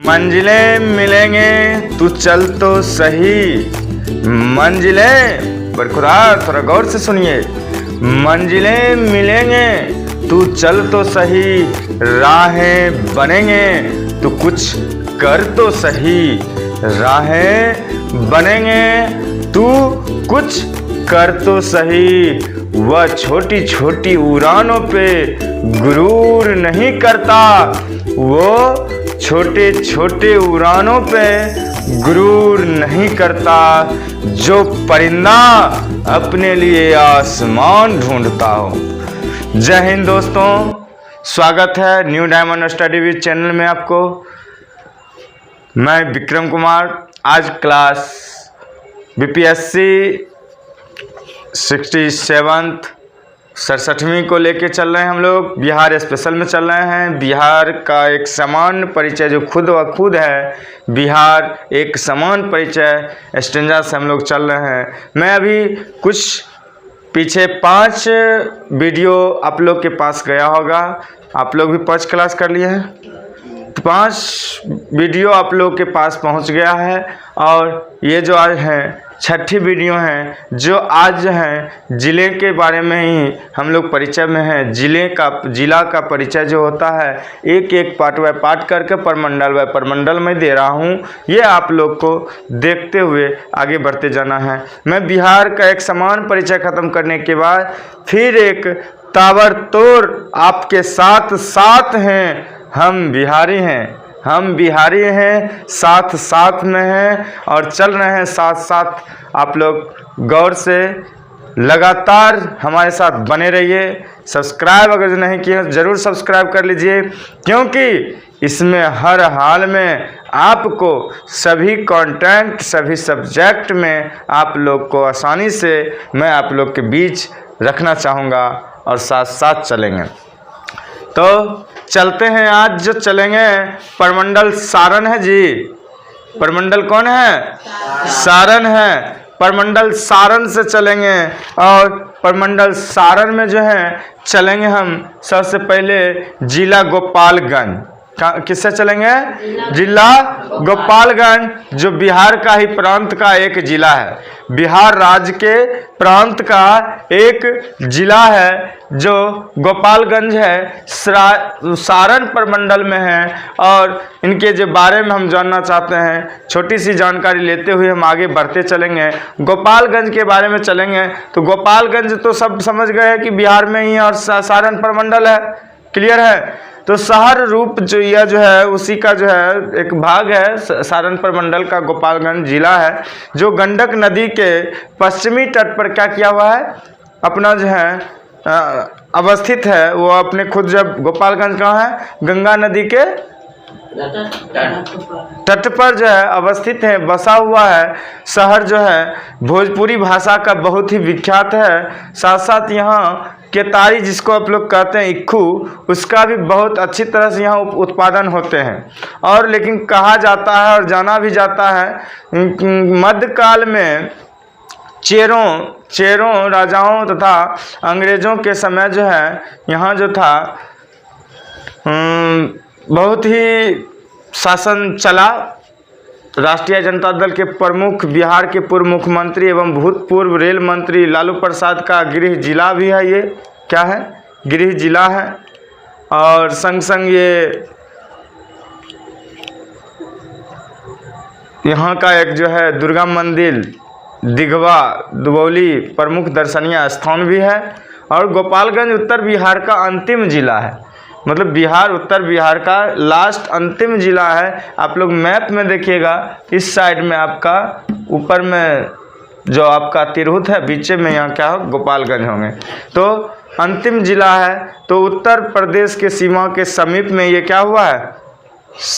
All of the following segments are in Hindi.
मंजिलें मिलेंगे तू चल तो सही। मंजिलें बरखुदा थोड़ा गौर से सुनिए। मंजिलें मिलेंगे तू चल तो सही, राहें बनेंगे तू कुछ कर तो सही। राहें बनेंगे तू कुछ कर तो सही। वह छोटी छोटी उड़ानों पे गुरूर नहीं करता, वो छोटे छोटे उड़ानों पे गुरूर नहीं करता। जो परिंदा अपने लिए आसमान ढूंढता हो। जय हिंद दोस्तों, स्वागत है new diamond study with channel में आपको। मैं विक्रम कुमार आज क्लास बीपीएससी 67वीं को लेके चल रहे हैं। हम लोग बिहार स्पेशल में चल रहे हैं। बिहार का एक समान परिचय जो खुद व खुद है, बिहार एक समान परिचय स्टेंजा से हम लोग चल रहे हैं। मैं अभी कुछ पीछे 5 वीडियो आप लोग के पास गया होगा। आप लोग भी 5 क्लास कर लिए हैं। 5 वीडियो आप लोग के पास पहुंच गया है और ये जो आज हैं 6ठी वीडियो हैं, जो आज हैं ज़िले के बारे में ही हम लोग परिचय में हैं। जिला का परिचय जो होता है, एक एक पार्ट बाय पार्ट करके परमंडल बाय परमंडल में दे रहा हूँ। ये आप लोग को देखते हुए आगे बढ़ते जाना है। मैं बिहार का एक समान परिचय ख़त्म करने के बाद फिर एक ताबड़तोड़ आपके साथ साथ हैं। हम बिहारी हैं, साथ साथ में हैं और चल रहे हैं साथ साथ। आप लोग गौर से लगातार हमारे साथ बने रहिए। सब्सक्राइब अगर जो नहीं किए ज़रूर सब्सक्राइब कर लीजिए, क्योंकि इसमें हर हाल में आपको सभी कंटेंट, सभी सब्जेक्ट में आप लोग को आसानी से मैं आप लोग के बीच रखना चाहूँगा और साथ साथ चलेंगे। तो चलते हैं। आज जो चलेंगे परमंडल सारण है जी। परमंडल कौन है? सारण है। परमंडल सारण से चलेंगे और परमंडल सारण में जो है चलेंगे हम सबसे पहले जिला गोपालगंज। किससे चलेंगे? जिला गोपालगंज, जो बिहार का ही प्रांत का एक जिला है। बिहार राज्य के प्रांत का एक जिला है जो गोपालगंज है, सारण प्रमंडल में है। और इनके जो बारे में हम जानना चाहते हैं, छोटी सी जानकारी लेते हुए हम आगे बढ़ते चलेंगे। गोपालगंज के बारे में चलेंगे तो गोपालगंज तो सब समझ गए हैं कि बिहार में ही और सारण प्रमंडल है। क्लियर है? तो शहर रूप जो यह जो है उसी का जो है एक भाग है। सारण प्रमंडल का गोपालगंज जिला है, जो गंडक नदी के पश्चिमी तट पर क्या किया हुआ है, अपना जो है अवस्थित है। वो अपने खुद जब गोपालगंज कहाँ है, गंगा नदी के तट पर जो है अवस्थित है, बसा हुआ है। शहर जो है भोजपुरी भाषा का बहुत ही विख्यात है। साथ साथ यहाँ केतारी, जिसको आप लोग कहते हैं इक्खू, उसका भी बहुत अच्छी तरह से यहाँ उत्पादन होते हैं। और लेकिन कहा जाता है और जाना भी जाता है, मध्यकाल में चेरों राजाओं तथा अंग्रेज़ों के समय जो है यहाँ जो था बहुत ही शासन चला। राष्ट्रीय जनता दल के प्रमुख, बिहार के पूर्व मुख्यमंत्री एवं भूतपूर्व रेल मंत्री लालू प्रसाद का गृह जिला भी है। ये क्या है? गृह जिला है। और संग संग ये यहाँ का एक जो है दुर्गा मंदिर, दिघवा, दुबौली प्रमुख दर्शनीय स्थान भी है। और गोपालगंज उत्तर बिहार का अंतिम जिला है, मतलब बिहार, उत्तर बिहार का लास्ट अंतिम जिला है। आप लोग मैप में देखिएगा, इस साइड में आपका ऊपर में जो आपका तिरहुत है, बीच में यहाँ क्या हो, गोपालगंज होंगे। तो अंतिम जिला है। तो उत्तर प्रदेश के सीमा के समीप में ये क्या हुआ है,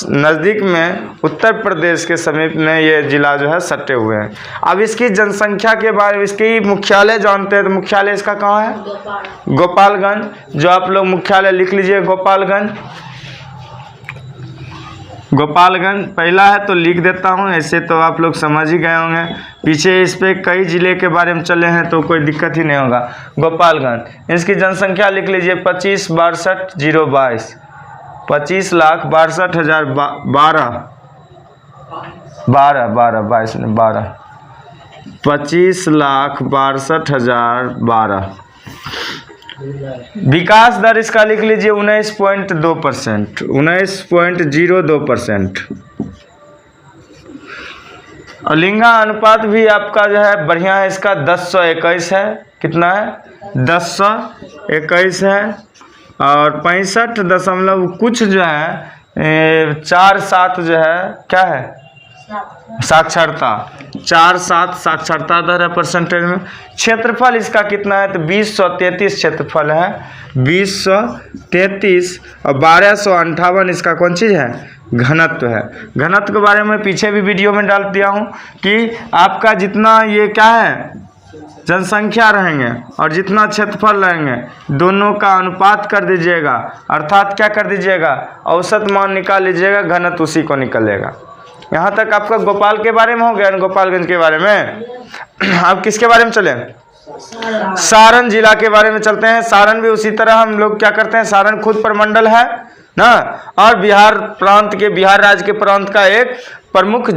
नज़दीक में उत्तर प्रदेश के समीप में ये जिला जो है सटे हुए हैं। अब इसकी जनसंख्या के बारे में, इसकी मुख्यालय जानते हैं तो मुख्यालय इसका कहाँ है? गोपालगंज। जो आप लोग मुख्यालय लिख लीजिए, गोपालगंज। गोपालगंज पहला है तो लिख देता हूँ, ऐसे तो आप लोग समझ ही गए होंगे। पीछे इस पे कई ज़िले के बारे में चले हैं तो कोई दिक्कत ही नहीं होगा। गोपालगंज, इसकी जनसंख्या लिख लीजिए 25,62,022, 25,62,012 12 25,62,12। विकास दर इसका लिख लीजिए 19.2%, 19.02%। और लिंगा अनुपात भी आपका जो है बढ़िया है, इसका 10:21 है। कितना है? 10:21 है। और 65 कुछ जो है 47 जो है क्या है? साक्षरता। 47 साक्षरता दर है परसेंटेज में। क्षेत्रफल इसका कितना है? तो 2033 क्षेत्रफल है, 2033। और 1258 इसका कौन चीज़ है? घनत्व है। घनत्व के बारे में पीछे भी वीडियो में डाल दिया हूँ कि आपका जितना ये क्या है जनसंख्या रहेंगे और जितना क्षेत्रफल रहेंगे, दोनों का अनुपात कर दीजिएगा, अर्थात क्या कर दीजिएगा? औसत मान निकाल लीजिएगा, घनत्व उसी को निकलेगा। यहाँ तक आपका गोपाल के बारे में हो गया, गोपालगंज के बारे में। अब किसके बारे में चले? सारण जिला के बारे में चलते हैं। सारण भी उसी तरह हम लोग क्या करते हैं, सारण खुद प्रमंडल है ना, और बिहार प्रांत के, बिहार राज्य के प्रांत का एक प्रमुख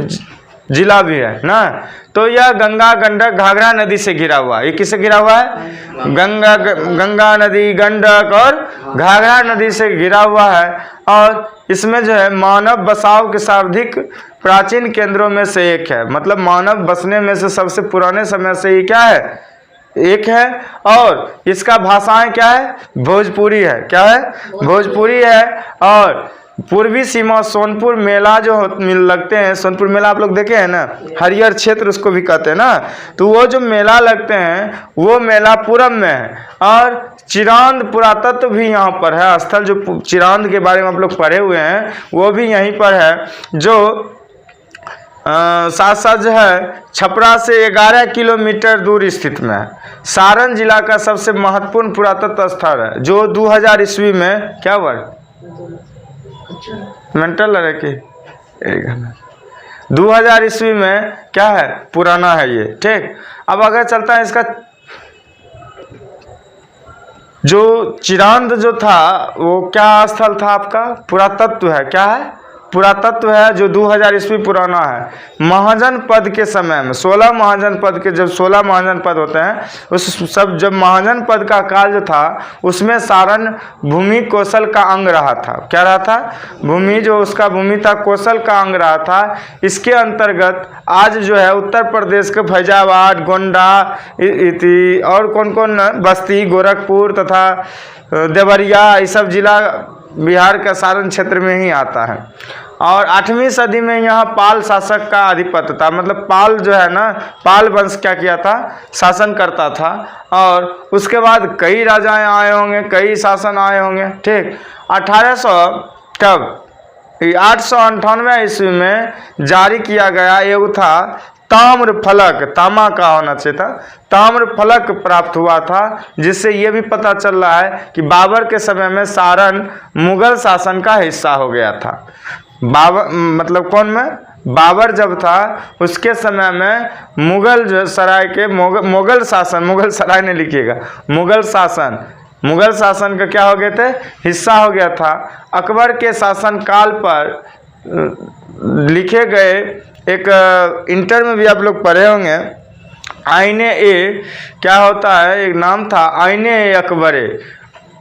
जिला भी है ना। तो यह गंगा, गंडक, घाघरा नदी से घिरा हुआ है। ये किससे घिरा हुआ है? गंगा नदी, गंडक और घाघरा नदी से घिरा हुआ है। और इसमें जो है मानव बसाव के सर्वाधिक प्राचीन केंद्रों में से एक है। मतलब मानव बसने में से सबसे पुराने समय से ये क्या है? एक है। और इसका भाषाएं क्या है? भोजपुरी है। क्या है? भोजपुरी है। और पूर्वी सीमा सोनपुर मेला जो मिल लगते हैं, सोनपुर मेला आप लोग देखे हैं ना, हरियर क्षेत्र उसको भी कहते हैं ना। तो वो जो मेला लगते हैं वो मेला पूरब में है। और चिरांद पुरातत्व भी यहाँ पर है। स्थल जो चिरांद के बारे में आप लोग पढ़े हुए हैं वो भी यहीं पर है, जो साथ साथ जो है छपरा से 11 किलोमीटर दूर स्थित में है। सारण जिला का सबसे महत्वपूर्ण पुरातत्व स्थल है, जो 2000 ईस्वी में क्या हुआ? मेंटल है कि 2000 ईस्वी में क्या है? पुराना है ये। ठीक, अब अगर चलता है इसका जो चिरांद जो था वो क्या स्थल था आपका? पुरातत्व है। क्या है? पुरातत्व है, जो 2000 ईस्वी पुराना है। महाजन पद के समय में 16 महाजन पद के, जब 16 महाजन पद होते हैं उस सब, जब महाजन पद का काल जो था उसमें सारण भूमि कौशल का अंग रहा था। क्या रहा था? भूमि, जो उसका भूमि था कौशल का अंग रहा था। इसके अंतर्गत आज जो है उत्तर प्रदेश के फैजाबाद, गोंडा और कौन कौन, बस्ती, गोरखपुर तथा देवरिया, ये सब जिला बिहार का सारण क्षेत्र में ही आता है। और 8वीं सदी में यहाँ पाल शासक का आधिपत्य था। मतलब पाल जो है ना, पाल वंश क्या किया था? शासन करता था। और उसके बाद कई राजाएं आए होंगे, कई शासन आए होंगे। ठीक, 898 ईस्वी में जारी किया गया एक था ताम्र फलक, तामा का होना चाहिए था, ताम्र फलक प्राप्त हुआ था, जिससे ये भी पता चल रहा है कि बाबर के समय में सारण मुगल शासन का हिस्सा हो गया था। बाबर मतलब कौन में? बाबर जब था उसके समय में मुगल जो सराय के मुगल शासन, मुगल सराय ने लिखिएगा, मुगल शासन का क्या हो गए थे? हिस्सा हो गया था। अकबर के शासन काल पर लिखे गए एक इंटर में भी आप लोग पढ़े होंगे, आईने ए क्या होता है, एक नाम था आईने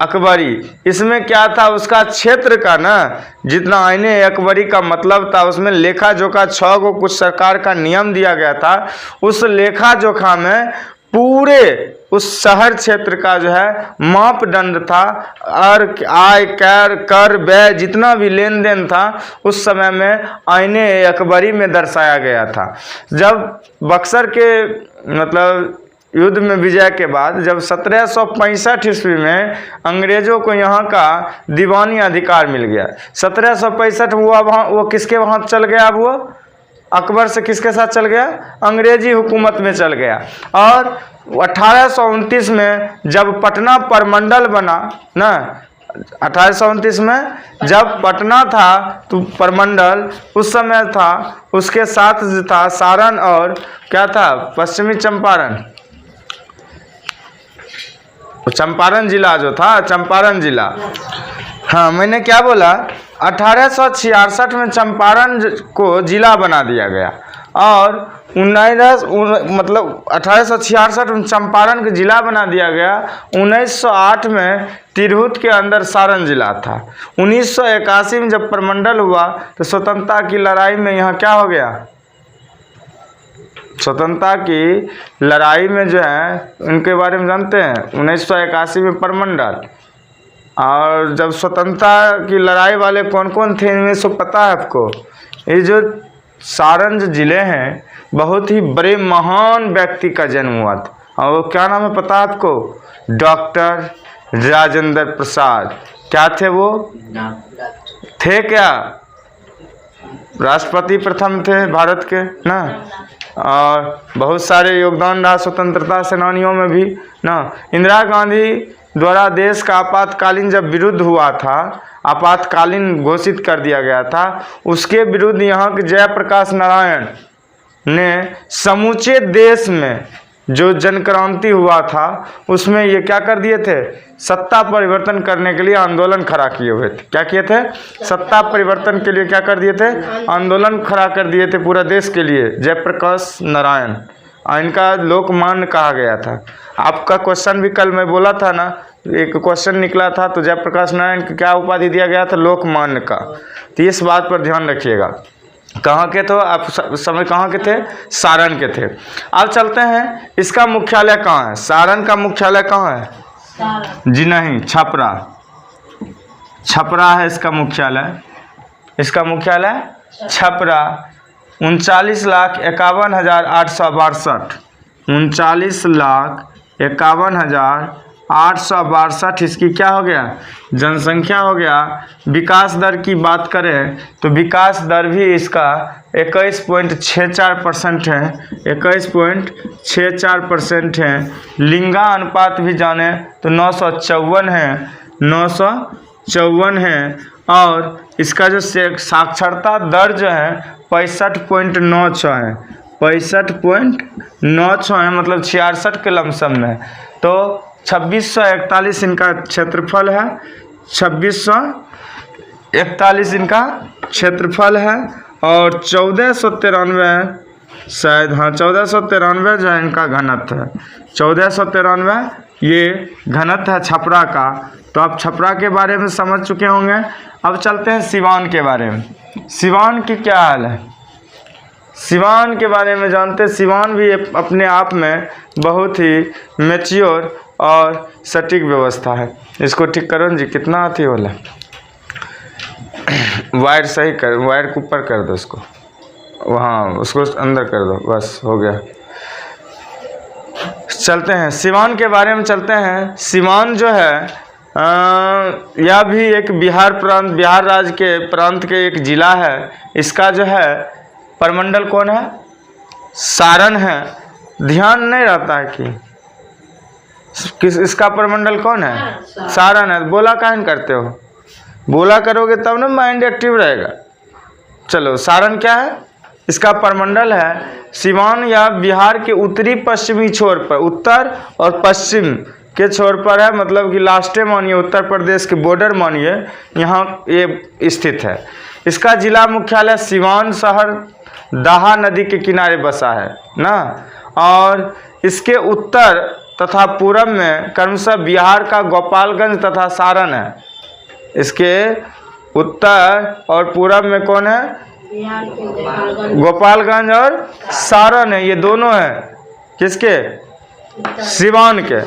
अकबरी। इसमें क्या था? उसका क्षेत्र का ना, जितना आईने अकबरी का मतलब था, उसमें लेखा जोखा 6 को कुछ सरकार का नियम दिया गया था। उस लेखा जोखा में पूरे उस शहर क्षेत्र का जो है मापदंड था, और आय कर व्यय जितना भी लेन देन था उस समय में आईने अकबरी में दर्शाया गया था। जब बक्सर के मतलब युद्ध में विजय के बाद, जब 1765 ईस्वी में अंग्रेजों को यहाँ का दीवानी अधिकार मिल गया, 1765 हुआ, वहाँ वो किसके वहाँ चल गया? अब वो अकबर से किसके साथ चल गया? अंग्रेजी हुकूमत में चल गया। और 1829 में जब पटना परमंडल बना ना, 1829 में जब पटना था तो परमंडल उस समय था, उसके साथ था सारण और क्या था? पश्चिमी चंपारण जिला जो था, चंपारण जिला। हाँ, मैंने क्या बोला, 1866 में चंपारण को जिला बना दिया गया और 1866 में चंपारण को जिला बना दिया गया। 1908 में तिरहुत के अंदर सारण जिला था। 1981 में जब प्रमंडल हुआ तो स्वतंत्रता की लड़ाई में यहाँ क्या हो गया, स्वतंत्रता की लड़ाई में जो है उनके बारे में जानते हैं। 1981 में प्रमंडल, और जब स्वतंत्रता की लड़ाई वाले कौन कौन थे इनमें सब पता है आपको। ये जो सारण जो जिले हैं, बहुत ही बड़े महान व्यक्ति का जन्म हुआ था, और वो क्या नाम है पता है आपको, डॉक्टर राजेंद्र प्रसाद। क्या थे वो, थे क्या, राष्ट्रपति प्रथम थे भारत के ना, और बहुत सारे योगदान रहा स्वतंत्रता सेनानियों में भी ना। इंदिरा गांधी द्वारा देश का आपातकालीन जब विरुद्ध हुआ था, आपातकालीन घोषित कर दिया गया था, उसके विरुद्ध यहाँ के जयप्रकाश नारायण ने समूचे देश में जो जनक्रांति हुआ था उसमें ये क्या कर दिए थे, सत्ता परिवर्तन करने के लिए आंदोलन खड़ा किए हुए थे। क्या किए थे, सत्ता परिवर्तन के लिए क्या कर दिए थे, आंदोलन खड़ा कर दिए थे पूरा देश के लिए, जयप्रकाश नारायण। इनका लोकमान्य कहा गया था। आपका क्वेश्चन भी कल मैं बोला था ना, एक क्वेश्चन निकला था तो जयप्रकाश नारायण को क्या उपाधि दिया गया था, लोकमान्य का। तो इस बात पर ध्यान रखिएगा। कहाँ के तो आप समय कहाँ के थे, सारण के थे। अब चलते हैं, इसका मुख्यालय कहाँ है, सारण का मुख्यालय कहाँ है, जी नहीं, छपरा, छपरा है इसका मुख्यालय, इसका मुख्यालय छपरा। 39,51,862, 39,51,862 इसकी क्या हो गया, जनसंख्या हो गया। विकास दर की बात करें तो विकास दर भी इसका 21.64% है, 21.64% है। लिंगा अनुपात भी जाने तो 954 है, 954 है। और इसका जो साक्षरता दर जो है 65.96 है, 65.96 है, मतलब 66 के लमसम में। तो 2641 इनका क्षेत्रफल है, 2641 इनका क्षेत्रफल है। और 1493 शायद, हाँ 1493 जो है इनका घनत्व है, 1493 ये घनत्व है छपरा का। तो आप छपरा के बारे में समझ चुके होंगे। अब चलते हैं सिवान के बारे में। सिवान की क्या हाल है, सिवान के बारे में जानते हैं। सिवान भी अपने आप में बहुत ही मैच्योर और सटीक व्यवस्था है। इसको ठीक करो जी, कितना आती वाला वायर सही कर, वायर के ऊपर कर दो उसको, वहाँ उसको अंदर कर दो, बस हो गया। चलते हैं सिवान के बारे में, चलते हैं। सिवान जो है यह भी एक बिहार प्रांत, बिहार राज्य के प्रांत के एक जिला है। इसका जो है प्रमंडल कौन है, सारण है। ध्यान नहीं रहता है कि किस, इसका प्रमंडल कौन है, सारण है। बोला काहे करते हो, बोला करोगे तब ना माइंड एक्टिव रहेगा। चलो, सारण क्या है, इसका प्रमंडल है सिवान। या बिहार के उत्तरी पश्चिमी छोर पर, उत्तर और पश्चिम के छोर पर है, मतलब कि लास्टे मानिए, उत्तर प्रदेश के बॉर्डर मानिए, यहाँ ये स्थित है। इसका जिला मुख्यालय सिवान शहर दाहा नदी के किनारे बसा है ना। और इसके उत्तर तथा पूरब में क्रमशः बिहार का गोपालगंज तथा सारण है। इसके उत्तर और पूरब में कौन है, गोपालगंज और सारण है, ये दोनों हैं किसके, सिवान के।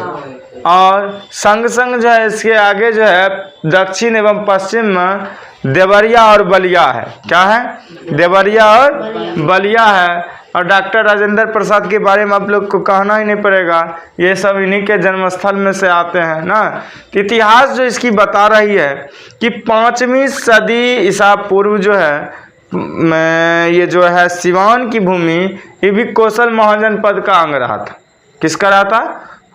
और संग संग जो है इसके आगे जो है दक्षिण एवं पश्चिम में देवरिया और बलिया है। क्या है, देवरिया और बलिया है। और डॉक्टर राजेंद्र प्रसाद के बारे में आप लोग को कहना ही नहीं पड़ेगा, ये सब इन्हीं के जन्मस्थल में से आते हैं ना। इतिहास जो इसकी बता रही है कि 5वीं सदी ईसा पूर्व जो है ये जो है सिवान की भूमि, ये भी कौशल महाजनपद का अंग रहा था। किसका रहा था,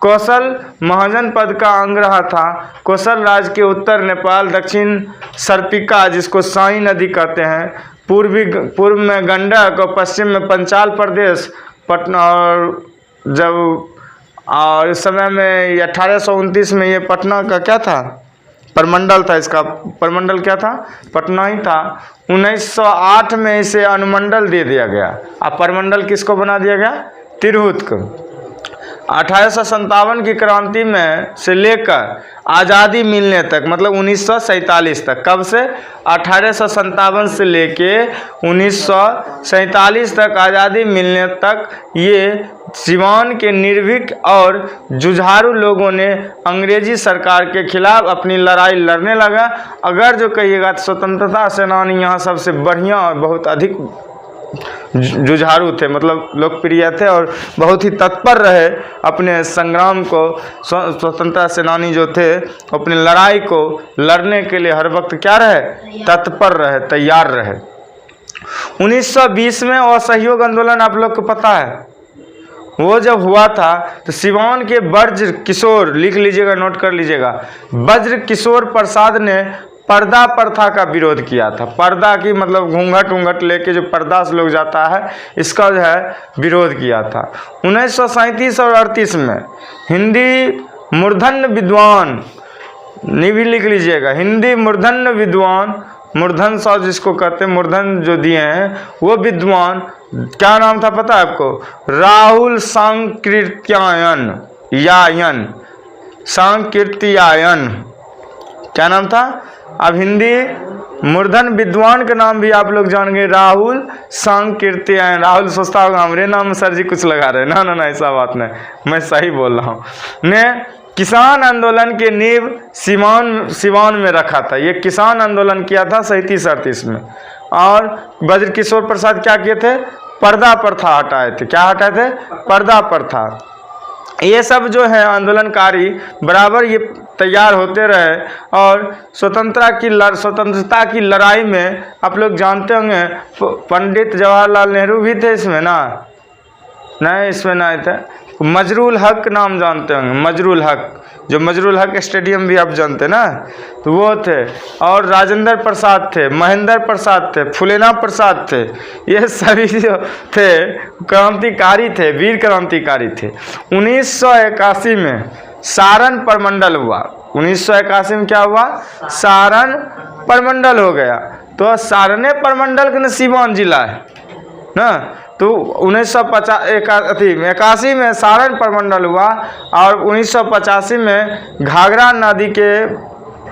कौशल महाजनपद का अंग रहा था। कौशल राज्य के उत्तर नेपाल, दक्षिण सर्पिका जिसको साई नदी कहते हैं, पूर्व में गंडक और पश्चिम में पंचाल प्रदेश, पटना। और जब और इस समय में 1829 में ये पटना का क्या था, परमंडल था इसका, परमंडल क्या था, पटना ही था। 1908 में इसे अनुमंडल दे दिया गया। अब परमंडल किसको बना दिया गया, तिरहुत को। 1857 की क्रांति में से लेकर आज़ादी मिलने तक, मतलब 1947 तक, कब से 1857 से लेके 1947 तक आज़ादी मिलने तक ये सिवान के निर्भीक और जुझारू लोगों ने अंग्रेजी सरकार के खिलाफ अपनी लड़ाई लड़ने लगा। अगर जो कहिएगा तो स्वतंत्रता सेनानी यहाँ सबसे बढ़िया और बहुत अधिक जुझारू थे, मतलब लोकप्रिय थे और बहुत ही तत्पर रहे अपने संग्राम को। स्वतंत्रता सेनानी जो थे अपनी लड़ाई को लड़ने के लिए हर वक्त क्या रहे, तत्पर रहे, तैयार रहे। 1920 में असहयोग आंदोलन आप लोग को पता है, वो जब हुआ था तो सिवान के ब्रज किशोर, लिख लीजिएगा, नोट कर लीजिएगा, ब्रज किशोर प्रसाद ने पर्दा प्रथा का विरोध किया था। पर्दा की मतलब घूंघट उंघट लेके जो पर्दा से लोग जाता है, इसका जो है विरोध किया था। 1937 और 38 में हिंदी मूर्धन्य विद्वान, भी लिख लीजिएगा, हिंदी मूर्धन्य विद्वान, मूर्धन शब्द जिसको कहते हैं, मूर्धन जो दिए हैं वो विद्वान, क्या नाम था पता है आपको, राहुल सांकृत्यायन यायन, सांकृत्यायन, क्या नाम था। अब हिंदी मूर्धन विद्वान का नाम भी आप लोग जान गए, राहुल सांकृत्यायन। राहुल सोचता होगा हमरे नाम में सर जी कुछ लगा रहे, ना ना ना, ऐसा बात नहीं, मैं सही बोल रहा हूँ। ने किसान आंदोलन के नींव सिवान में रखा था। ये किसान आंदोलन किया था 37-38 में। और ब्रज किशोर प्रसाद क्या किए थे, पर्दा प्रथा हटाए थे। क्या हटाए थे, पर्दा प्रथा। ये सब जो है आंदोलनकारी बराबर ये तैयार होते रहे और स्वतंत्रता की लड़ाई में आप लोग जानते होंगे पंडित जवाहरलाल नेहरू भी थे इसमें ना, नहीं इसमें नहीं थे, मजरूल हक नाम जानते होंगे, मजरूल हक, जो मजरूल हक स्टेडियम भी आप जानते हैं ना, तो वो थे। और राजेंद्र प्रसाद थे, महेंद्र प्रसाद थे, फुलेना प्रसाद थे, ये सभी जो थे क्रांतिकारी थे, वीर क्रांतिकारी थे। 1981 में सारण परमंडल हुआ। 1981 में क्या हुआ, सारण परमंडल हो गया। तो सारने परमंडल का सिवान जिला है ना। तो 1981 में सारण परमंडल हुआ और 1985 में घाघरा नदी के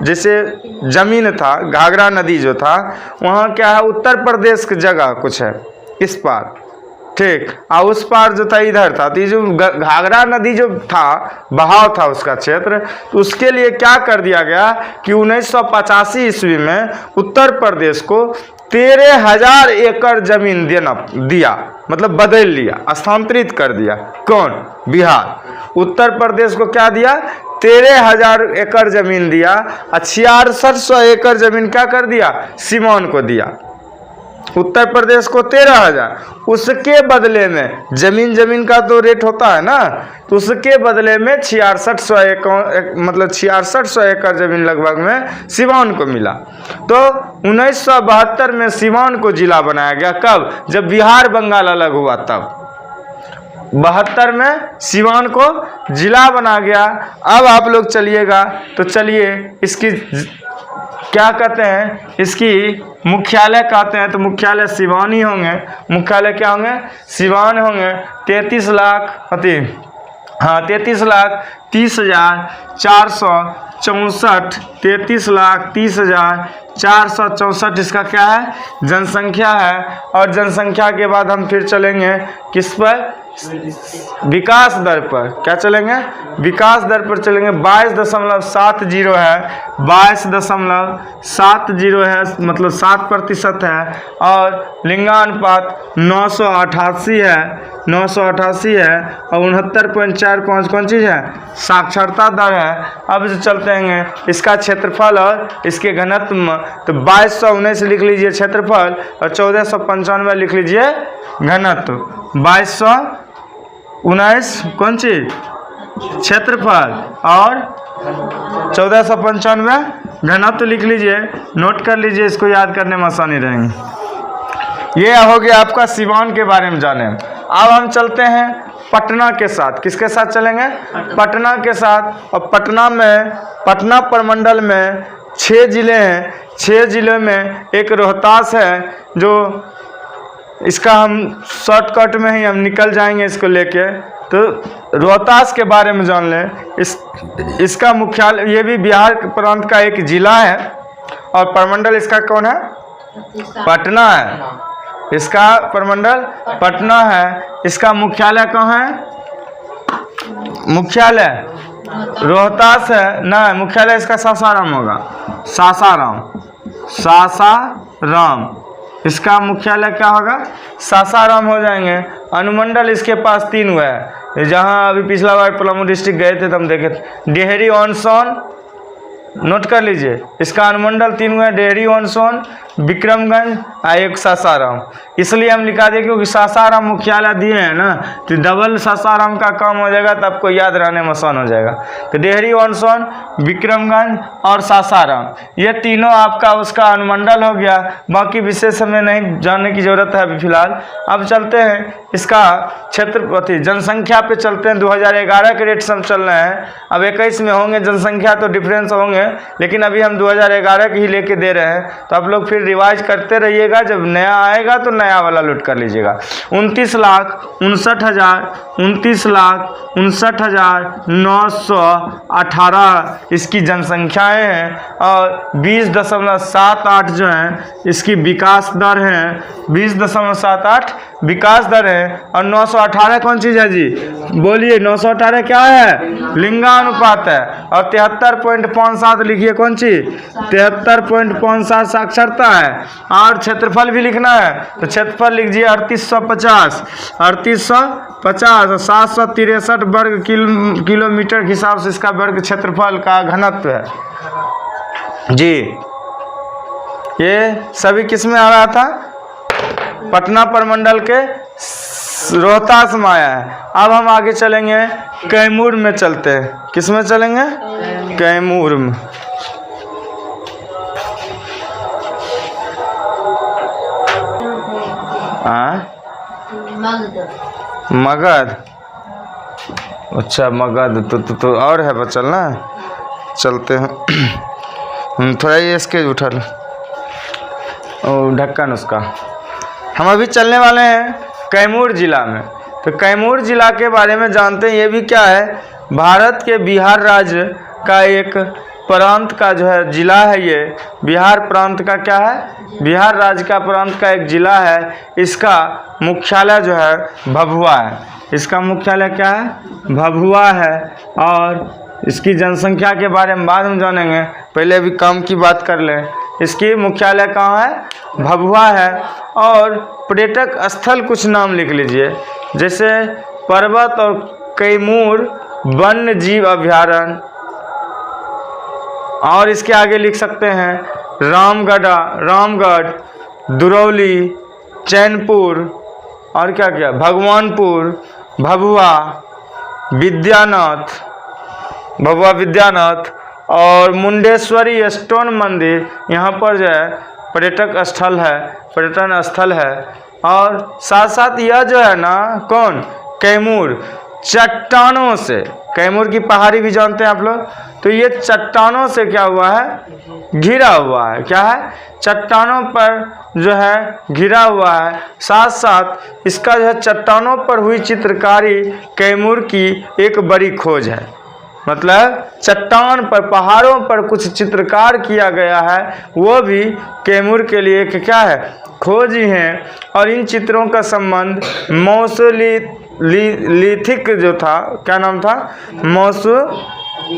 जैसे जमीन था, घाघरा नदी जो था वहाँ क्या है, उत्तर प्रदेश की जगह कुछ है इस पार, ठीक, और उस पार जो था इधर था। तो ये जो घाघरा नदी जो था, बहाव था उसका क्षेत्र, तो उसके लिए क्या कर दिया गया कि 1985 ईस्वी में उत्तर प्रदेश को 13,000 एकड़ जमीन दिया, मतलब बदल लिया, स्थानांतरित कर दिया। कौन, बिहार। उत्तर प्रदेश को क्या दिया, 13,000 एकड़ जमीन दिया और 6600 एकड़ जमीन क्या कर दिया, सिवान को दिया। उत्तर प्रदेश को 13,000, उसके बदले में जमीन का तो रेट होता है ना, तो उसके बदले में 6600 एकड़, मतलब 6600 एकड़ जमीन लगभग में सिवान को मिला। तो 1972 में सिवान को जिला बनाया गया। कब, जब बिहार बंगाल अलग हुआ तब 72 में सिवान को जिला बना गया। अब आप लोग चलिएगा तो चलिए इसकी क्या कहते हैं, इसकी मुख्यालय कहते हैं, तो मुख्यालय सिवान ही होंगे। मुख्यालय क्या होंगे, सिवान होंगे। 33 लाख 33,30,464, 33,30,464 इसका क्या है, जनसंख्या है। और जनसंख्या के बाद हम फिर चलेंगे किस पर, विकास दर पर। क्या चलेंगे, विकास दर पर चलेंगे। 22.70 है, 22.70 है, मतलब 7% है। और लिंगानुपात 988 है, 988 है। और 69.45 कौन चीज़ है, साक्षरता दर है। अब जो चलते हैं इसका क्षेत्रफल और इसके घनत्व में, तो 2219 लिख लीजिए क्षेत्रफल और 1495 लिख लीजिए घनत्व। 2219 कौन चीज, क्षेत्रफल, और 1495 घनत्व लिख लीजिए, नोट कर लीजिए, इसको याद करने में आसानी रहेगी। ये हो गया आपका सिवान के बारे में जाने। अब हम चलते हैं पटना के साथ। किसके साथ चलेंगे, पटना के साथ। और पटना में, पटना प्रमंडल में 6 ज़िले हैं। 6 ज़िलों में एक रोहतास है, जो इसका हम शॉर्टकट में ही हम निकल जाएंगे इसको लेके। तो रोहतास के बारे में जान लें। इसका मुख्यालय, ये भी बिहार प्रांत का एक ज़िला है और प्रमंडल इसका कौन है? पटना है। इसका प्रमंडल पटना है। इसका मुख्यालय कहाँ है? मुख्यालय रोहतास है ना, मुख्यालय इसका सासाराम होगा। सासाराम इसका मुख्यालय क्या होगा? सासाराम हो जाएंगे। अनुमंडल इसके पास 3 हुआ है। जहाँ अभी पिछला बार पलामू डिस्ट्रिक्ट गए थे तो हम देखे थे, डेहरी ऑन सोन, नोट कर लीजिए। इसका अनुमंडल 3 हुआ है, डेहरी ऑन सोन, विक्रमगंज और एक सासाराम। इसलिए हम लिखा दें क्योंकि सासाराम मुख्यालय दिए हैं ना, तो डबल सासाराम का काम हो जाएगा, तो आपको याद रहने में आसान हो जाएगा। तो डेहरी ऑन सोन, विक्रमगंज और सासाराम, ये तीनों आपका उसका अनुमंडल हो गया। बाकी विशेष हमें नहीं जानने की ज़रूरत है अभी फिलहाल। अब चलते हैं इसका क्षेत्रपति जनसंख्या पे चलते हैं। 2011 के रेट से हम चल रहे हैं। अब 21 में होंगे जनसंख्या तो डिफरेंस होंगे, लेकिन अभी हम 2011 की ही लेके दे रहे हैं। तो आप लोग फिर रिवाइज करते रहिएगा, जब नया आएगा तो नया वाला लूट कर लीजिएगा। 29,59,918 इसकी जनसंख्याएं हैं और 20.78 जो है इसकी विकास दर है। 20.78 विकास दर है। और 918 कौन चीज़ है जी? बोलिए, 918 क्या है? लिंगानुपात है। और 73.57 लिखिए, कौन चीज? 73.57 साक्षरता है। और क्षेत्रफल भी लिखना है, तो क्षेत्रफल लीजिए 3850 और 763 वर्ग किलोमीटर के हिसाब से इसका वर्ग क्षेत्रफल का घनत्व है जी। ये सभी किस में आ रहा था? पटना प्रमंडल के रोहतास में आया है। अब हम आगे चलेंगे, कैमूर में चलते हैं। किस में चलेंगे? कैमूर में। मगध, अच्छा मगध तो और है बचल ना। चलते हैं थोड़ा ये इसके उठा लो ढक्कन उसका। हम अभी चलने वाले हैं कैमूर जिला में। तो कैमूर जिला के बारे में जानते हैं। ये भी क्या है? भारत के बिहार राज्य का एक प्रांत का जो है जिला है। ये बिहार प्रांत का क्या है? बिहार राज्य का प्रांत का एक जिला है। इसका मुख्यालय जो है भभुआ है। इसका मुख्यालय क्या है? भभुआ है। और इसकी जनसंख्या के बारे में बाद में जानेंगे, पहले अभी काम की बात कर लें। इसकी मुख्यालय कहाँ है? भभुआ है। और पर्यटक स्थल कुछ नाम लिख लीजिए, जैसे पर्वत और कैमूर वन्य जीव अभयारण्य। और इसके आगे लिख सकते हैं रामगढ़, दुरौली, चैनपुर और क्या क्या, भगवानपुर, भभुआ विद्यानाथ और मुंडेश्वरी स्टोन मंदिर। यहाँ पर जो है पर्यटन स्थल है। और साथ साथ यह जो है ना, कौन? कैमूर चट्टानों से, कैमूर की पहाड़ी भी जानते हैं आप लोग, तो ये चट्टानों से क्या हुआ है? घिरा हुआ है। क्या है? चट्टानों पर जो है घिरा हुआ है। साथ साथ इसका जो है चट्टानों पर हुई चित्रकारी कैमूर की एक बड़ी खोज है। मतलब चट्टान पर, पहाड़ों पर कुछ चित्रकार किया गया है, वो भी कैमूर के लिए क्या है? खोज ही है। और इन चित्रों का संबंध मौसोलिथिक जो था, क्या नाम था?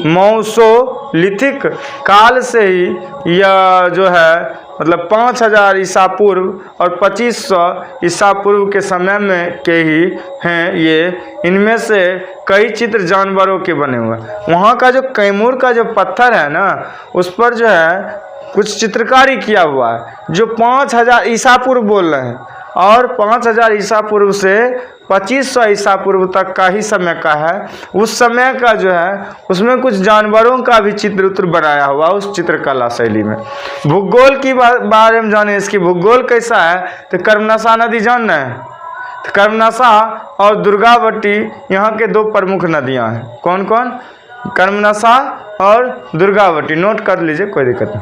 मौसोलिथिक काल से ही यह जो है, मतलब 5000 ईसा पूर्व और 2500 ईसा पूर्व के समय में के ही हैं ये। इनमें से कई चित्र जानवरों के बने हुए हैं। वहाँ का जो कैमूर का जो पत्थर है ना, उस पर जो है कुछ चित्रकारी किया हुआ है, जो 5000 ईसा पूर्व बोल रहे हैं। और 5000 ईसा पूर्व से 2500 ईसा पूर्व तक का ही समय का है। उस समय का जो है उसमें कुछ जानवरों का भी चित्र बनाया हुआ उस चित्रकला शैली में। भूगोल की बारे में जाने, इसकी भूगोल कैसा है? तो कर्मनाशा नदी जानना है। तो कर्मनाशा और दुर्गावती यहाँ के 2 प्रमुख नदियाँ हैं। कौन कौन? कर्मनसा और दुर्गावती, नोट कर लीजिए, कोई दिक्कत नहीं।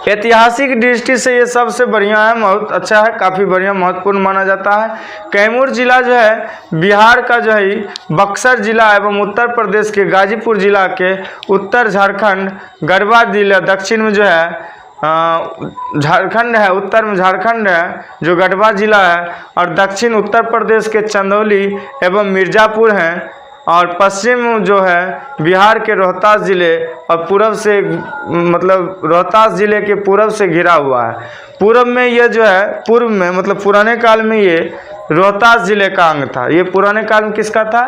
ऐतिहासिक दृष्टि से ये सबसे बढ़िया है, बहुत अच्छा है, काफ़ी बढ़िया महत्वपूर्ण माना जाता है। कैमूर जिला जो है बिहार का जो है बक्सर जिला एवं उत्तर प्रदेश के गाजीपुर जिला के उत्तर झारखंड, गढ़वा जिला दक्षिण में जो है झारखंड है, उत्तर में झारखंड है जो गढ़वा जिला है, और दक्षिण उत्तर प्रदेश के चंदौली एवं मिर्ज़ापुर हैं, और पश्चिम जो है बिहार के रोहतास ज़िले और पूर्व से मतलब रोहतास ज़िले के पूर्व से घिरा हुआ है। पूर्व में ये जो है पूर्व में मतलब पुराने काल में ये रोहतास ज़िले का अंग था। ये पुराने काल में किसका था?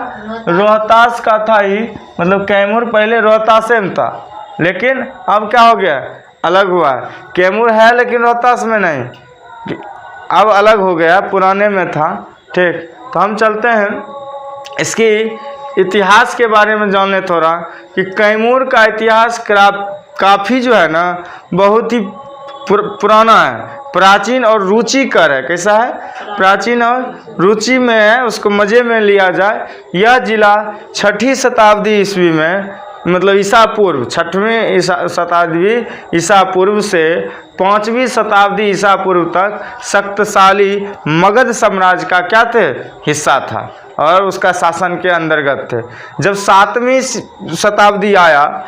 रोहतास का था ही, मतलब कैमूर पहले रोहतासे में था, लेकिन अब क्या हो गया, अलग हुआ है। कैमूर है लेकिन रोहतास में नहीं, अब अलग हो गया, पुराने में था। ठीक, तो हम चलते हैं इसकी इतिहास के बारे में जानने थोड़ा, कि कैमूर का इतिहास काफ़ी जो है ना बहुत ही पुराना है, प्राचीन और रुचिकर है। कैसा है? प्राचीन और रुचि में है, उसको मज़े में लिया जाए। यह जिला 6ठी शताब्दी ईस्वी में, मतलब ईसा पूर्व 6वीं शताब्दी ईसा पूर्व से 5वीं शताब्दी ईसा पूर्व तक शक्तिशाली मगध साम्राज्य का क्या थे? हिस्सा था और उसका शासन के अंतर्गत थे। जब 7वीं शताब्दी आया,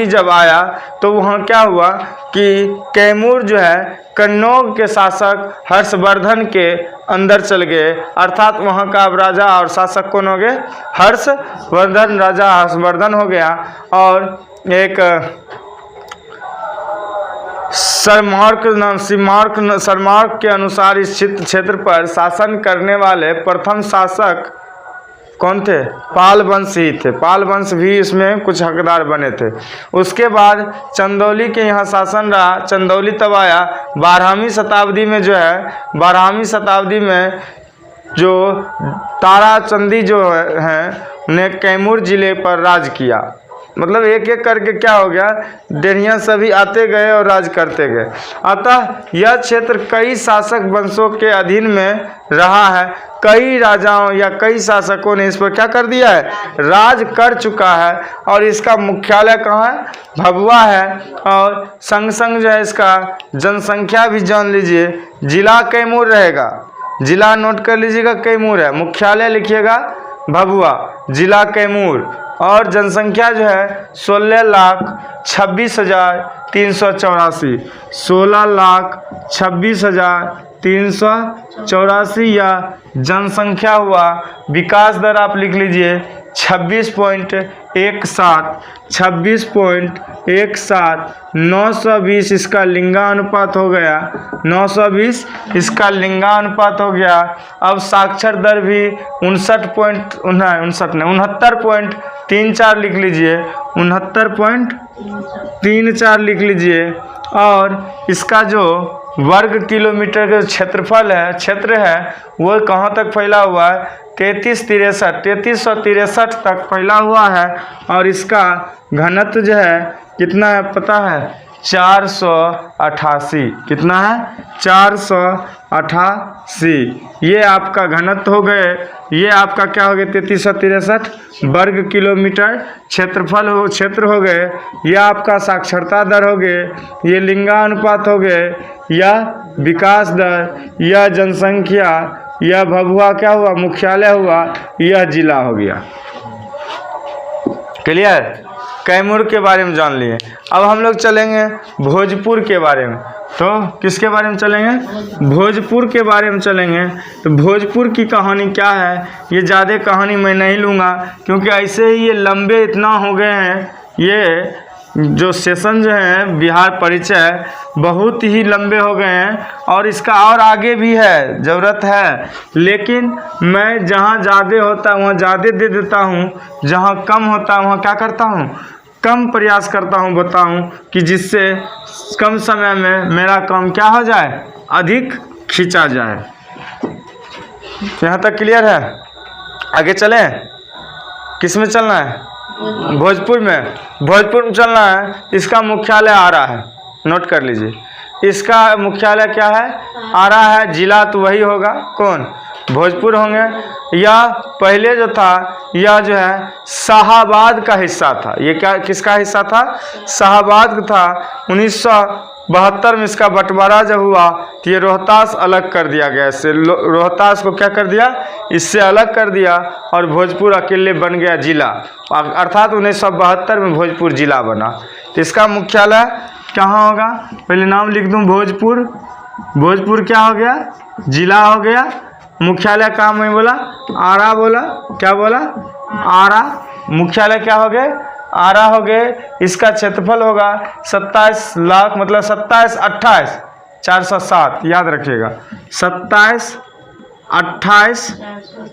जब आया तो वहाँ क्या हुआ कि कैमूर जो है कन्नौज के शासक हर्षवर्धन के अंदर चल गए, अर्थात वहाँ का अब राजा और शासक कौन हो गए? हर्षवर्धन, राजा हर्षवर्धन हो गया। और एक सरमार्क के अनुसार इस क्षेत्र पर शासन करने वाले प्रथम शासक कौन थे? पाल वंश ही थे। पाल वंश भी इसमें कुछ हकदार बने थे। उसके बाद चंदौली के यहाँ शासन रहा। चंदौली तब आया 12वीं शताब्दी में, जो है 12वीं शताब्दी में जो ताराचंदी जो हैं उन्हें कैमूर जिले पर राज किया। मतलब एक एक करके क्या हो गया, डेढ़ियाँ सभी आते गए और राज करते गए। अतः यह क्षेत्र कई शासक वंशों के अधीन में रहा है। कई राजाओं या कई शासकों ने इस पर क्या कर दिया है? राज कर चुका है। और इसका मुख्यालय कहाँ है? भभुआ है। और संग संग जो है इसका जनसंख्या भी जान लीजिए। जिला कैमूर रहेगा, जिला नोट कर लीजिएगा, कैमूर है। मुख्यालय लिखिएगा भभुआ, जिला कैमूर। और जनसंख्या जो है 16,26,384, 16,26,384 या जनसंख्या हुआ। विकास दर आप लिख लीजिए 26.17, 26.17। 920 इसका लिंगानुपात हो गया, 920 इसका लिंगानुपात हो गया। अब साक्षर दर भी 69.34 लिख लीजिए, 69.34 लिख लीजिए। और इसका जो वर्ग किलोमीटर का क्षेत्र है वो कहाँ तक फैला हुआ है? 3363 तक फैला हुआ है। और इसका घनत्व जो है कितना है पता है? 488। कितना है? 488। ये आपका घनत्व हो गए, ये आपका क्या हो गया? 3363 वर्ग किलोमीटर क्षेत्र हो गए। यह आपका साक्षरता दर हो गए, ये लिंगानुपात हो गए, या विकास दर, या जनसंख्या, यह भभुआ क्या हुआ? मुख्यालय हुआ, यह जिला हो गया। क्लियर? कैमूर के बारे में जान लिए। अब हम लोग चलेंगे भोजपुर के बारे में। तो किसके बारे में चलेंगे? भोजपुर के बारे में चलेंगे। तो भोजपुर की कहानी क्या है, ये ज़्यादा कहानी मैं नहीं लूँगा, क्योंकि ऐसे ही ये लंबे इतना हो गए हैं। ये जो सेशन जो है बिहार परिचय बहुत ही लंबे हो गए हैं, और इसका और आगे भी है, ज़रूरत है। लेकिन मैं जहाँ ज़्यादा होता है वहाँ ज़्यादा दे देता हूँ, जहाँ कम होता है वहाँ क्या करता हूँ? कम प्रयास करता हूँ बताऊँ, कि जिससे कम समय में मेरा काम क्या हो जाए? अधिक खींचा जाए। यहाँ तक क्लियर है? आगे चलें? किस में चलना है? भोजपुर में चलना है। इसका मुख्यालय आ रहा है, नोट कर लीजिए। इसका मुख्यालय क्या है? आरा है। जिला तो वही होगा, कौन? भोजपुर होंगे। या पहले जो था यह जो है शाहाबाद का हिस्सा था। ये क्या किसका हिस्सा था? शाहाबाद का था। 1972 में इसका बंटवारा जब हुआ तो ये रोहतास अलग कर दिया गया। इससे रोहतास को क्या कर दिया? इससे अलग कर दिया और भोजपुर अकेले बन गया जिला, अर्थात 1972 में भोजपुर जिला बना। तो इसका मुख्यालय कहाँ होगा? पहले नाम लिख दूं, भोजपुर। भोजपुर क्या हो गया? जिला हो गया। मुख्यालय कहाँ मैं बोला? आरा बोला। क्या बोला? आरा। मुख्यालय क्या हो गए? आरा हो गए। इसका क्षेत्रफल होगा 27 लाख, मतलब 27 28 407, याद रखिएगा 27 28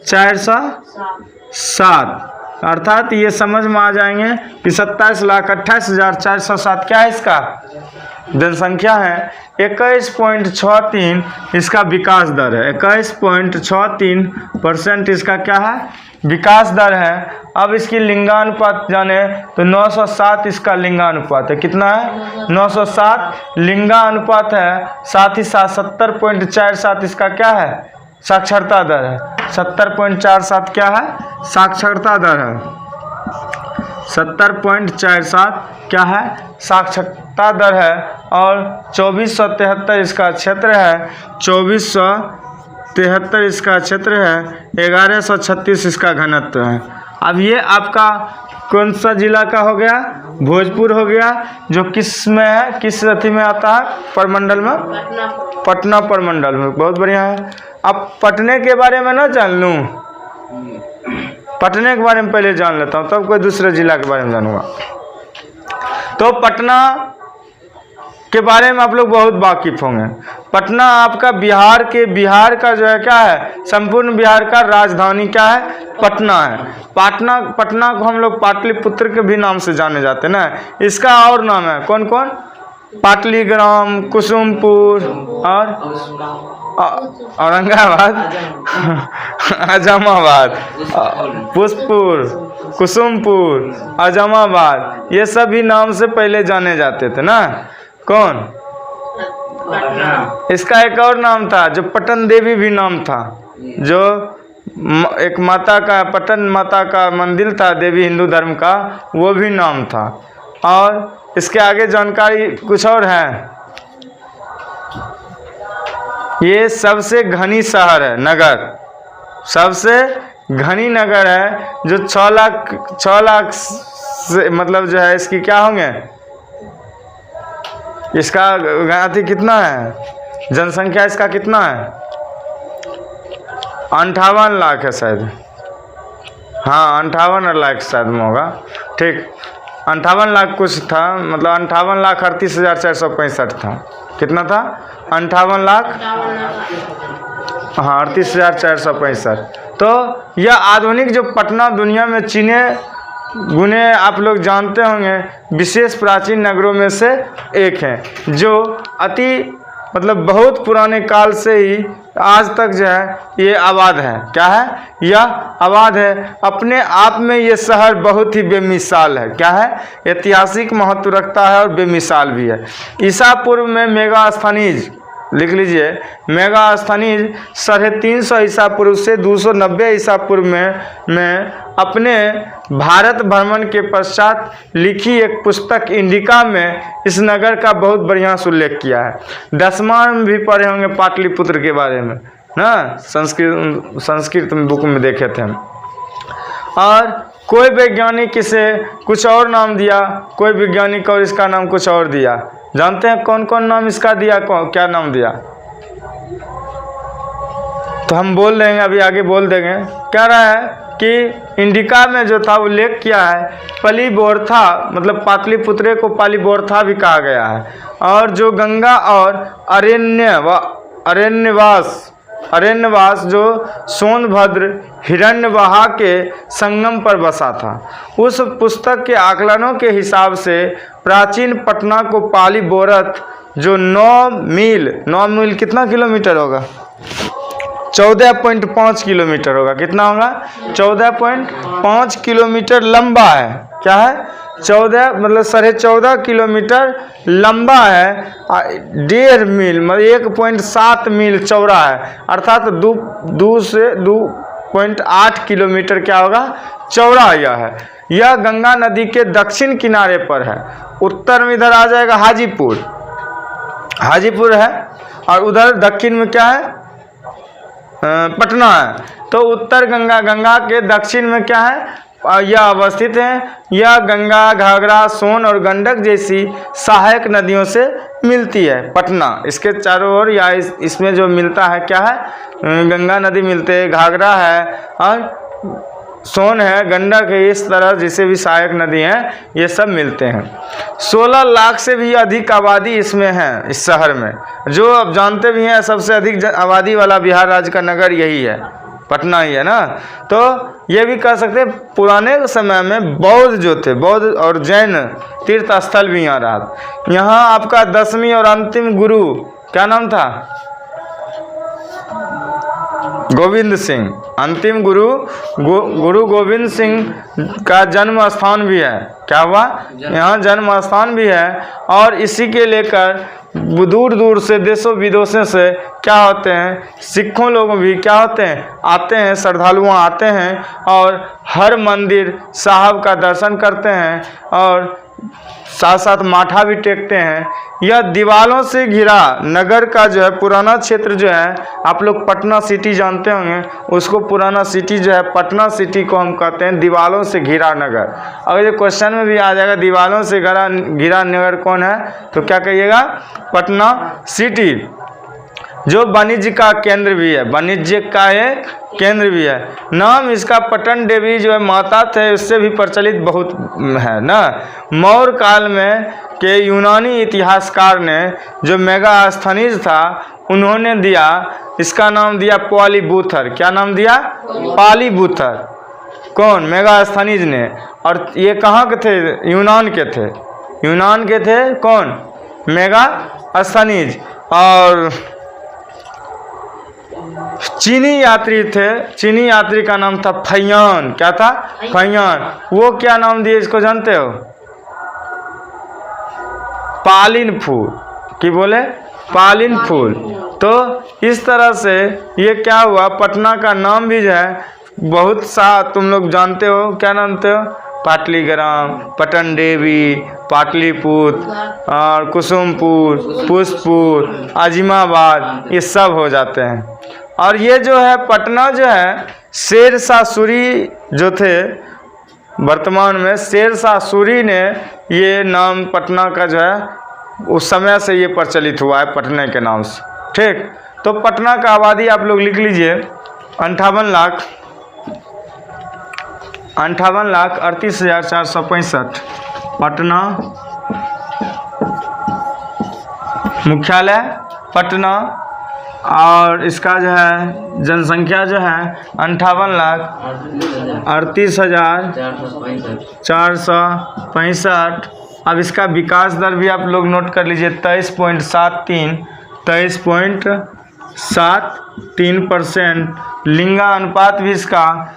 407, अर्थात ये समझ में आ जाएंगे कि 27,28,407 क्या है इसका जनसंख्या है। 21.63 इसका विकास दर है। 21.63% इसका क्या है? विकास दर है। अब इसकी लिंगानुपात जाने तो 907 इसका लिंगानुपात है। कितना है? 907 लिंगानुपात है। साथ ही साथ 70.47 इसका क्या है? साक्षरता दर है। 70.47 क्या है? साक्षरता दर है। 70.47 क्या है? साक्षरता दर है। और 2473 इसका क्षेत्र है। 2473 इसका क्षेत्र है। 1136 इसका घनत्व है। अब ये आपका कौन सा जिला का हो गया? भोजपुर हो गया, जो किस में है? किस रथी में आता है? प्रमंडल में? पटना प्रमंडल में। बहुत बढ़िया है। अब पटने के बारे में ना जान लूँ, पटने के बारे में पहले जान लेता हूँ, तब कोई दूसरे जिला के बारे में जानूंगा। तो पटना के बारे में आप लोग बहुत वाकिफ होंगे। पटना आपका बिहार का जो है क्या है? संपूर्ण बिहार का राजधानी क्या है? पटना है। पटना को हम लोग पाटलिपुत्र के भी नाम से जाने जाते हैं ना। इसका और नाम है कौन कौन? पाटलीग्राम, कुसुमपुर और औरंगाबाद, आजमाबाद, पुष्पपुर, कुसुमपुर, आजमाबाद, ये सभी नाम से पहले जाने जाते थे ना। कौन? इसका एक और नाम था जो पटन देवी भी नाम था, जो एक माता का, पटन माता का मंदिर था देवी हिंदू धर्म का, वो भी नाम था। और इसके आगे जानकारी कुछ और है। ये सबसे घनी शहर है, नगर, सबसे घनी नगर है, जो 6 लाख से मतलब जो है इसकी क्या होंगे? इसका अति कितना है? जनसंख्या इसका कितना है? 58 लाख है शायद। हाँ 58 लाख शायद में होगा। ठीक, 58 लाख कुछ था, मतलब 58,38,465 था। कितना था? 58 लाख, हाँ 38,465। तो यह आधुनिक जो पटना दुनिया में चीने गुने आप लोग जानते होंगे विशेष प्राचीन नगरों में से एक है, जो अति मतलब बहुत पुराने काल से ही आज तक जो है ये आबाद है। क्या है? यह आबाद है। अपने आप में ये शहर बहुत ही बेमिसाल है। क्या है? ऐतिहासिक महत्व रखता है और बेमिसाल भी है। ईसा पूर्व में मेगास्थनीज, लिख लीजिए, मेगास्थनीज 350 ईसा पूर्व से 290 ईसा पूर्व में अपने भारत भ्रमण के पश्चात लिखी एक पुस्तक इंडिका में इस नगर का बहुत बढ़िया से उल्लेख किया है। 10वां में भी पढ़े होंगे पाटलिपुत्र के बारे में ना, संस्कृत बुक में देखे थे हम। और कोई वैज्ञानिक इसे कुछ और नाम दिया, कोई वैज्ञानिक और इसका नाम कुछ और दिया। जानते हैं कौन कौन नाम इसका दिया? क्या नाम दिया? तो हम बोल देंगे, अभी आगे बोल देंगे। कह रहा है कि इंडिका में जो था उल्लेख किया है पलिबोर्था, मतलब पाटलिपुत्र को पालिबोर्था भी कहा गया है। और जो गंगा और अरण्यवास जो सोनभद्र हिरण्यवाहा के संगम पर बसा था। उस पुस्तक के आकलनों के हिसाब से प्राचीन पटना को पालिबोरथ जो 9 मील कितना किलोमीटर होगा? 14.5 किलोमीटर होगा। कितना होगा? 14.5 किलोमीटर लंबा है। क्या है? 14 मतलब 14.5 किलोमीटर लंबा है, 1.5 मील मतलब 1.7 मील चौड़ा है, अर्थात 2 से 2.8 किलोमीटर क्या होगा, चौड़ा यह है। यह गंगा नदी के दक्षिण किनारे पर है। उत्तर में इधर आ जाएगा हाजीपुर, हाजीपुर है, और उधर दक्षिण में क्या है, पटना है। तो उत्तर गंगा के दक्षिण में क्या है, यह अवस्थित है। यह गंगा, घाघरा, सोन और गंडक जैसी सहायक नदियों से मिलती है। पटना इसके चारों ओर या इसमें जो मिलता है क्या है, गंगा नदी मिलते हैं, घाघरा है और सोन है, गंडक है, इस तरह जिसे भी सहायक नदी हैं ये सब मिलते हैं। 16 लाख से भी अधिक आबादी इसमें है, इस शहर में। जो आप जानते भी हैं सबसे अधिक आबादी वाला बिहार राज्य का नगर यही है, पटना ही है ना। तो ये भी कह सकते हैं पुराने समय में बौद्ध जो थे, बौद्ध और जैन तीर्थ स्थल भी यहाँ रहा। यहाँ आपका 10वीं और अंतिम गुरु क्या नाम था, गोविंद सिंह। अंतिम गुरु गोविंद सिंह का जन्म स्थान भी है। क्या हुआ, यहाँ जन्म स्थान भी है। और इसी के लेकर दूर दूर से, देशों विदेशों से क्या होते हैं, सिखों लोग भी क्या होते हैं, आते हैं, श्रद्धालु आते हैं और हर मंदिर साहब का दर्शन करते हैं और साथ साथ माथा भी टेकते हैं। यह दीवारों से घिरा नगर का जो है पुराना क्षेत्र जो है, आप लोग पटना सिटी जानते होंगे, उसको पुराना सिटी जो है पटना सिटी को हम कहते हैं, दीवारों से घिरा नगर। अगर ये क्वेश्चन में भी आ जाएगा दीवारों से घिरा नगर कौन है, तो क्या कहिएगा, पटना सिटी, जो वाणिज्य का केंद्र भी है, वाणिज्य का एक केंद्र भी है। नाम इसका पटन देवी जो है माता थे, उससे भी प्रचलित बहुत है ना। मौर्य काल में के यूनानी इतिहासकार ने जो मेगास्थनीज था, उन्होंने दिया, इसका नाम दिया पालीबुथर। क्या नाम दिया, पालीबुथर। कौन, मेगास्थनीज ने। और ये कहाँ के थे, यूनान के थे, यूनान के थे कौन, मेगास्थनीज। और चीनी यात्री थे, चीनी यात्री का नाम था फैयान। क्या था, फैयान। वो क्या नाम दिए इसको जानते हो, पालिन फूल। कि बोले, पालिन फूल। तो इस तरह से ये क्या हुआ, पटना का नाम भी जो है बहुत सा तुम लोग जानते हो, क्या जानते हो, पाटलीग्राम, पटन देवी, पाटलिपुत्र और कुसुमपुर, पुष्पपुर, आजिमाबाद, ये सब हो जाते हैं। और ये जो है पटना जो है, शेरशाह सूरी जो थे, वर्तमान में शेरशाह सूरी ने ये नाम पटना का जो है उस समय से ये प्रचलित हुआ है पटना के नाम से। ठीक, तो पटना का आबादी आप लोग लिख लीजिए 58,38,465। पटना मुख्यालय पटना, और इसका जो है जनसंख्या जो है 58,38,465। अब इसका विकास दर भी आप लोग नोट कर लीजिए, 23.73%। लिंगा अनुपात भी इसका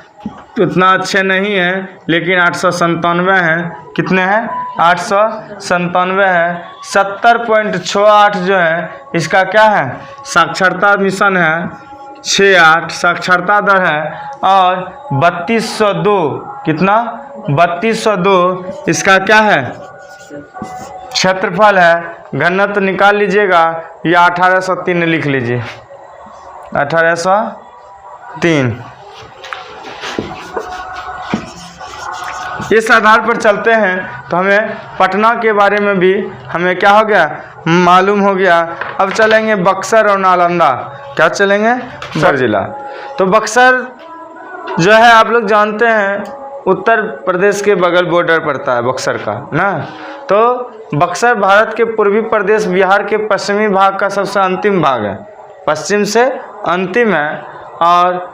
उतना अच्छे नहीं है, लेकिन 897 है। कितने हैं, 897 है। 70.68 जो है इसका क्या है, साक्षरता मिशन है, 68 साक्षरता दर है। और 3202, कितना, 3202 इसका क्या है, क्षेत्रफल है। घनत्व निकाल लीजिएगा, या 1803 लिख लीजिए, 1803। इस आधार पर चलते हैं तो हमें पटना के बारे में भी हमें क्या हो गया, मालूम हो गया। अब चलेंगे बक्सर और नालंदा। क्या चलेंगे, बक्सर जिला। तो बक्सर जो है आप लोग जानते हैं उत्तर प्रदेश के बगल बॉर्डर पड़ता है बक्सर का ना। तो बक्सर भारत के पूर्वी प्रदेश बिहार के पश्चिमी भाग का सबसे अंतिम भाग है, पश्चिम से अंतिम है। और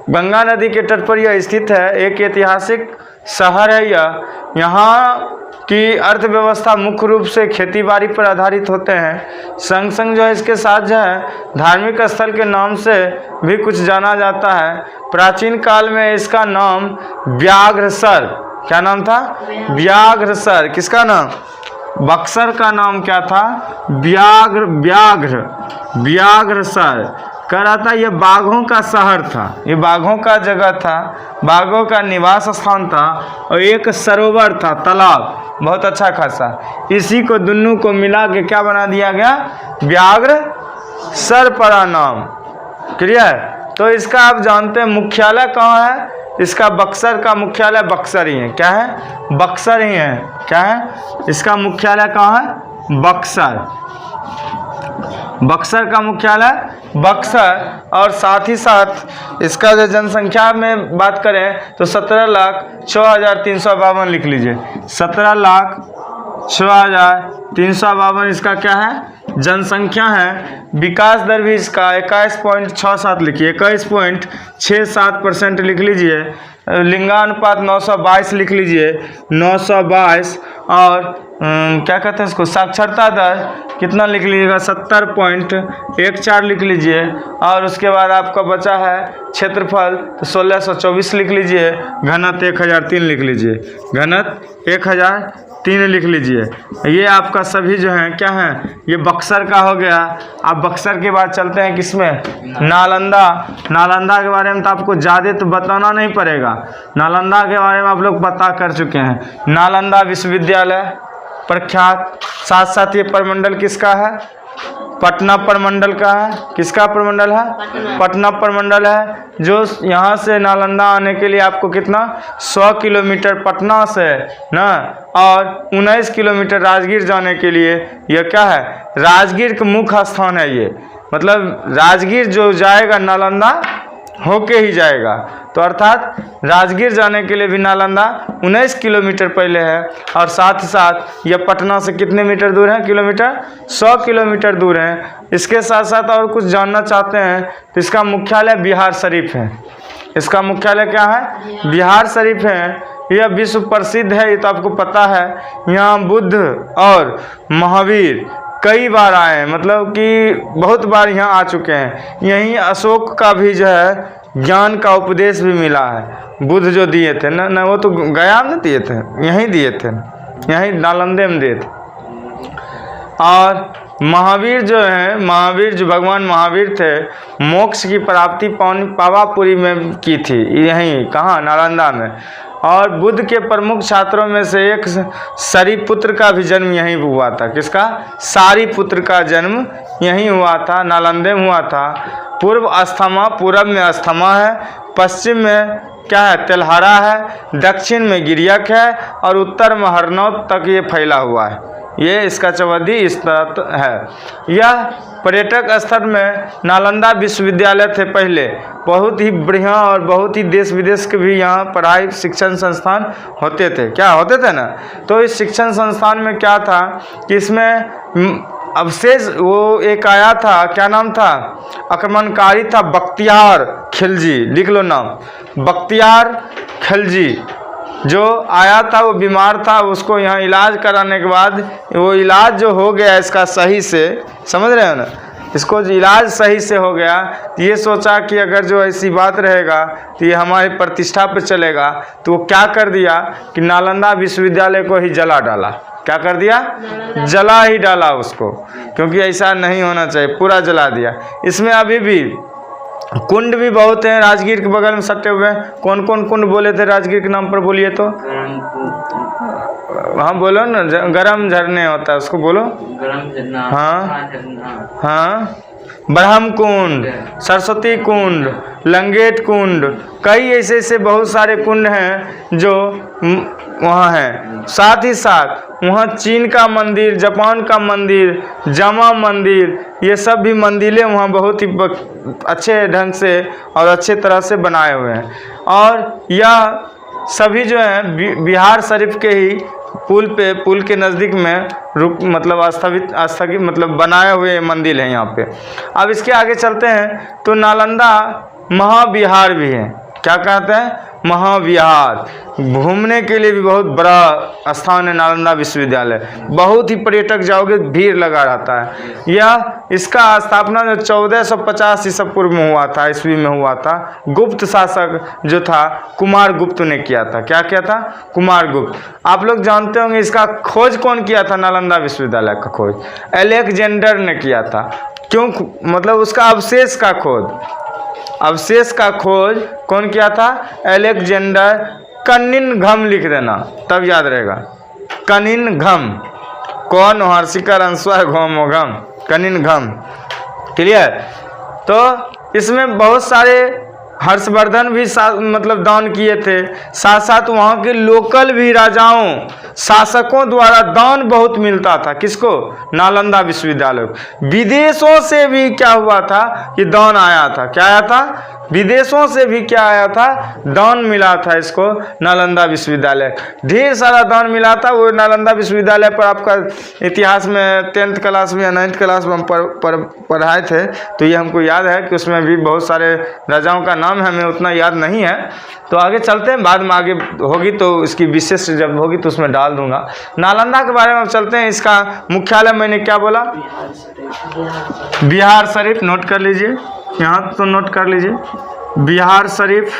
गंगा नदी के तट पर यह स्थित है, एक ऐतिहासिक शहर है यह। यहाँ की अर्थव्यवस्था मुख्य रूप से खेतीबाड़ी पर आधारित होते हैं। संग संग जो है इसके साथ जो है धार्मिक स्थल के नाम से भी कुछ जाना जाता है। प्राचीन काल में इसका नाम व्याघ्रसर, क्या नाम था? व्याघ्रसर। किसका नाम? बक्सर का नाम क्या था? व्याघ्रसर। कह रहा था ये बाघों का शहर था, ये बाघों का जगह था, बाघों का निवास स्थान था और एक सरोवर था, तालाब, बहुत अच्छा खासा। इसी को दोनों को मिला के क्या बना दिया गया? व्याघ्रसर पड़ा नाम। क्लियर? तो इसका आप जानते हैं मुख्यालय कहाँ है? इसका बक्सर का मुख्यालय बक्सर ही है। क्या है? बक्सर ही है। क्या है? इसका मुख्यालय कहाँ है? बक्सर। बक्सर का मुख्यालय बक्सर। और साथ ही साथ इसका जो जनसंख्या में बात करें तो 17,06,352 लिख लीजिए। 17,06,352 इसका क्या है? जनसंख्या है। विकास दर भी इसका 21.67 लिखिए, 21.67% लिख लीजिए। लिंगानुपात 922 लिख लीजिए, 922। और क्या कहते हैं इसको? साक्षरता दर कितना लिख लीजिएगा? 70.14 लिख लीजिए। और उसके बाद आपका बचा है क्षेत्रफल, तो 1624 लिख लीजिए। घनत्व 1003 लिख लीजिए, घनत्व 1003 लिख लीजिए। ये आपका सभी जो है क्या है? ये बक्सर का हो गया। अब बक्सर के बाद चलते हैं किसमें? नालंदा। नालंदा के बारे में तो आपको ज़्यादा तो बताना नहीं पड़ेगा, नालंदा के बारे में आप लोग पता कर चुके हैं। नालंदा विश्वविद्यालय प्रख्यात। साथ साथ ये प्रमंडल किसका है? पटना प्रमंडल का है। किसका प्रमंडल है? पटना प्रमंडल है। जो यहाँ से नालंदा आने के लिए आपको कितना? 100 किलोमीटर पटना से ना, और 19 किलोमीटर राजगीर जाने के लिए यह क्या है? राजगीर का मुख्य स्थान है ये। मतलब राजगीर जो जाएगा नालंदा होके ही जाएगा। तो अर्थात राजगीर जाने के लिए भी नालंदा 19 किलोमीटर पहले है। और साथ ही साथ यह पटना से कितने मीटर दूर है? किलोमीटर 100 किलोमीटर दूर है। इसके साथ साथ और कुछ जानना चाहते हैं तो इसका मुख्यालय बिहार शरीफ है। इसका मुख्यालय क्या है? बिहार शरीफ है। यह विश्व प्रसिद्ध है, ये तो आपको पता है। यहाँ बुद्ध और महावीर कई बार आए हैं, मतलब कि बहुत बार यहाँ आ चुके हैं। यहीं अशोक का भी जो है ज्ञान का उपदेश भी मिला है। बुद्ध जो दिए थे ना, वो तो गया में दिए थे, यहीं दिए थे, यहीं नालंदे में दिए थे। और महावीर जो है, महावीर जो भगवान महावीर थे, मोक्ष की प्राप्ति पावापुरी में की थी, यहीं कहाँ? नालंदा में। और बुद्ध के प्रमुख छात्रों में से एक सारिपुत्र का भी जन्म यहीं हुआ था। किसका? सारिपुत्र का जन्म यहीं हुआ था, नालंदे में हुआ था। पूर्व अस्थमा, पूर्व में अस्थमा है, पश्चिम में क्या है? तेल्हारा है, दक्षिण में गिरियक है और उत्तर में हरनौत तक ये फैला हुआ है। ये इसका चौहद्दी इस तरह है। यह पर्यटक स्थल में नालंदा विश्वविद्यालय थे पहले, बहुत ही बढ़िया, और बहुत ही देश विदेश के भी यहाँ पढ़ाई शिक्षण संस्थान होते थे। क्या होते थे ना? तो इस शिक्षण संस्थान में क्या था कि इसमें अवशेष वो एक आया था, क्या नाम था? आक्रमणकारी था बख्तियार खिलजी, लिख लो नाम, बख्तियार खिलजी। जो आया था वो बीमार था, उसको यहाँ इलाज कराने के बाद वो इलाज जो हो गया इसका सही से, समझ रहे हो ना, इसको इलाज सही से हो गया। तो ये सोचा कि अगर जो ऐसी बात रहेगा तो ये हमारी प्रतिष्ठा पे चलेगा। तो वो क्या कर दिया कि नालंदा विश्वविद्यालय को ही जला डाला। क्या कर दिया? जला ही डाला उसको, क्योंकि ऐसा नहीं होना चाहिए, पूरा जला दिया। इसमें अभी भी कुंड भी बहुत हैं राजगीर के बगल में सटे हुए हैं। कौन कौन कुंड बोले थे राजगीर के नाम पर? बोलिए तो। हाँ बोलो ना, गरम झरने होता है उसको, बोलो। गरम झरना। हाँ हाँ, ब्रह्म कुंड, सरस्वती कुंड, लंगेट कुंड, कई ऐसे ऐसे बहुत सारे कुंड हैं जो वहाँ हैं। साथ ही साथ वहाँ चीन का मंदिर, जापान का मंदिर, जामा मंदिर, ये सब भी मंदिरें वहाँ बहुत ही अच्छे ढंग से और अच्छे तरह से बनाए हुए हैं। और यह सभी जो हैं बिहार शरीफ के ही पुल के नज़दीक में मतलब स्थगित मतलब बनाए हुए मंदिर हैं यहाँ पे। अब इसके आगे चलते हैं तो नालंदा महाविहार भी है। क्या कहते हैं? महाविहार। घूमने के लिए भी बहुत बड़ा स्थान है नालंदा विश्वविद्यालय। बहुत ही पर्यटक जाओगे, भीड़ लगा रहता है। यह इसका स्थापना जो 1450 ईसा पूर्व में हुआ था, ईस्वी में हुआ था। गुप्त शासक जो था कुमार गुप्त ने किया था। क्या किया था? कुमार गुप्त। आप लोग जानते होंगे इसका खोज कौन किया था? नालंदा विश्वविद्यालय का खोज अलेक्जेंडर ने किया था। क्यों? मतलब उसका अवशेष का खोज, अवशेष का खोज कौन किया था? अलेक्जेंडर कनिंघम लिख देना, तब याद रहेगा। कनिंघम, कौन हर्षिकर अंशवाय घोमोघम, कनिंघम। क्लियर? तो इसमें बहुत सारे हर्षवर्धन भी मतलब दान किए थे। साथ साथ वहाँ के लोकल भी राजाओं, शासकों द्वारा दान बहुत मिलता था। किसको? नालंदा विश्वविद्यालय। विदेशों से भी क्या हुआ था कि दान आया था। क्या आया था? विदेशों से भी क्या आया था? दान मिला था इसको नालंदा विश्वविद्यालय। ढेर सारा दान मिला था। वो नालंदा विश्वविद्यालय पर आपका इतिहास में 10th क्लास में या 9th क्लास में हम पढ़ाए थे, तो ये हमको याद है कि उसमें भी बहुत सारे राजाओं का नाम हमें उतना याद नहीं है। तो आगे चलते हैं, बाद में आगे होगी तो इसकी विशेष जब होगी तो उसमें डाल दूंगा। नालंदा के बारे में चलते हैं। इसका मुख्यालय मैंने क्या बोला? बिहार शरीफ। नोट कर लीजिए, यहाँ तो नोट कर लीजिए। बिहार शरीफ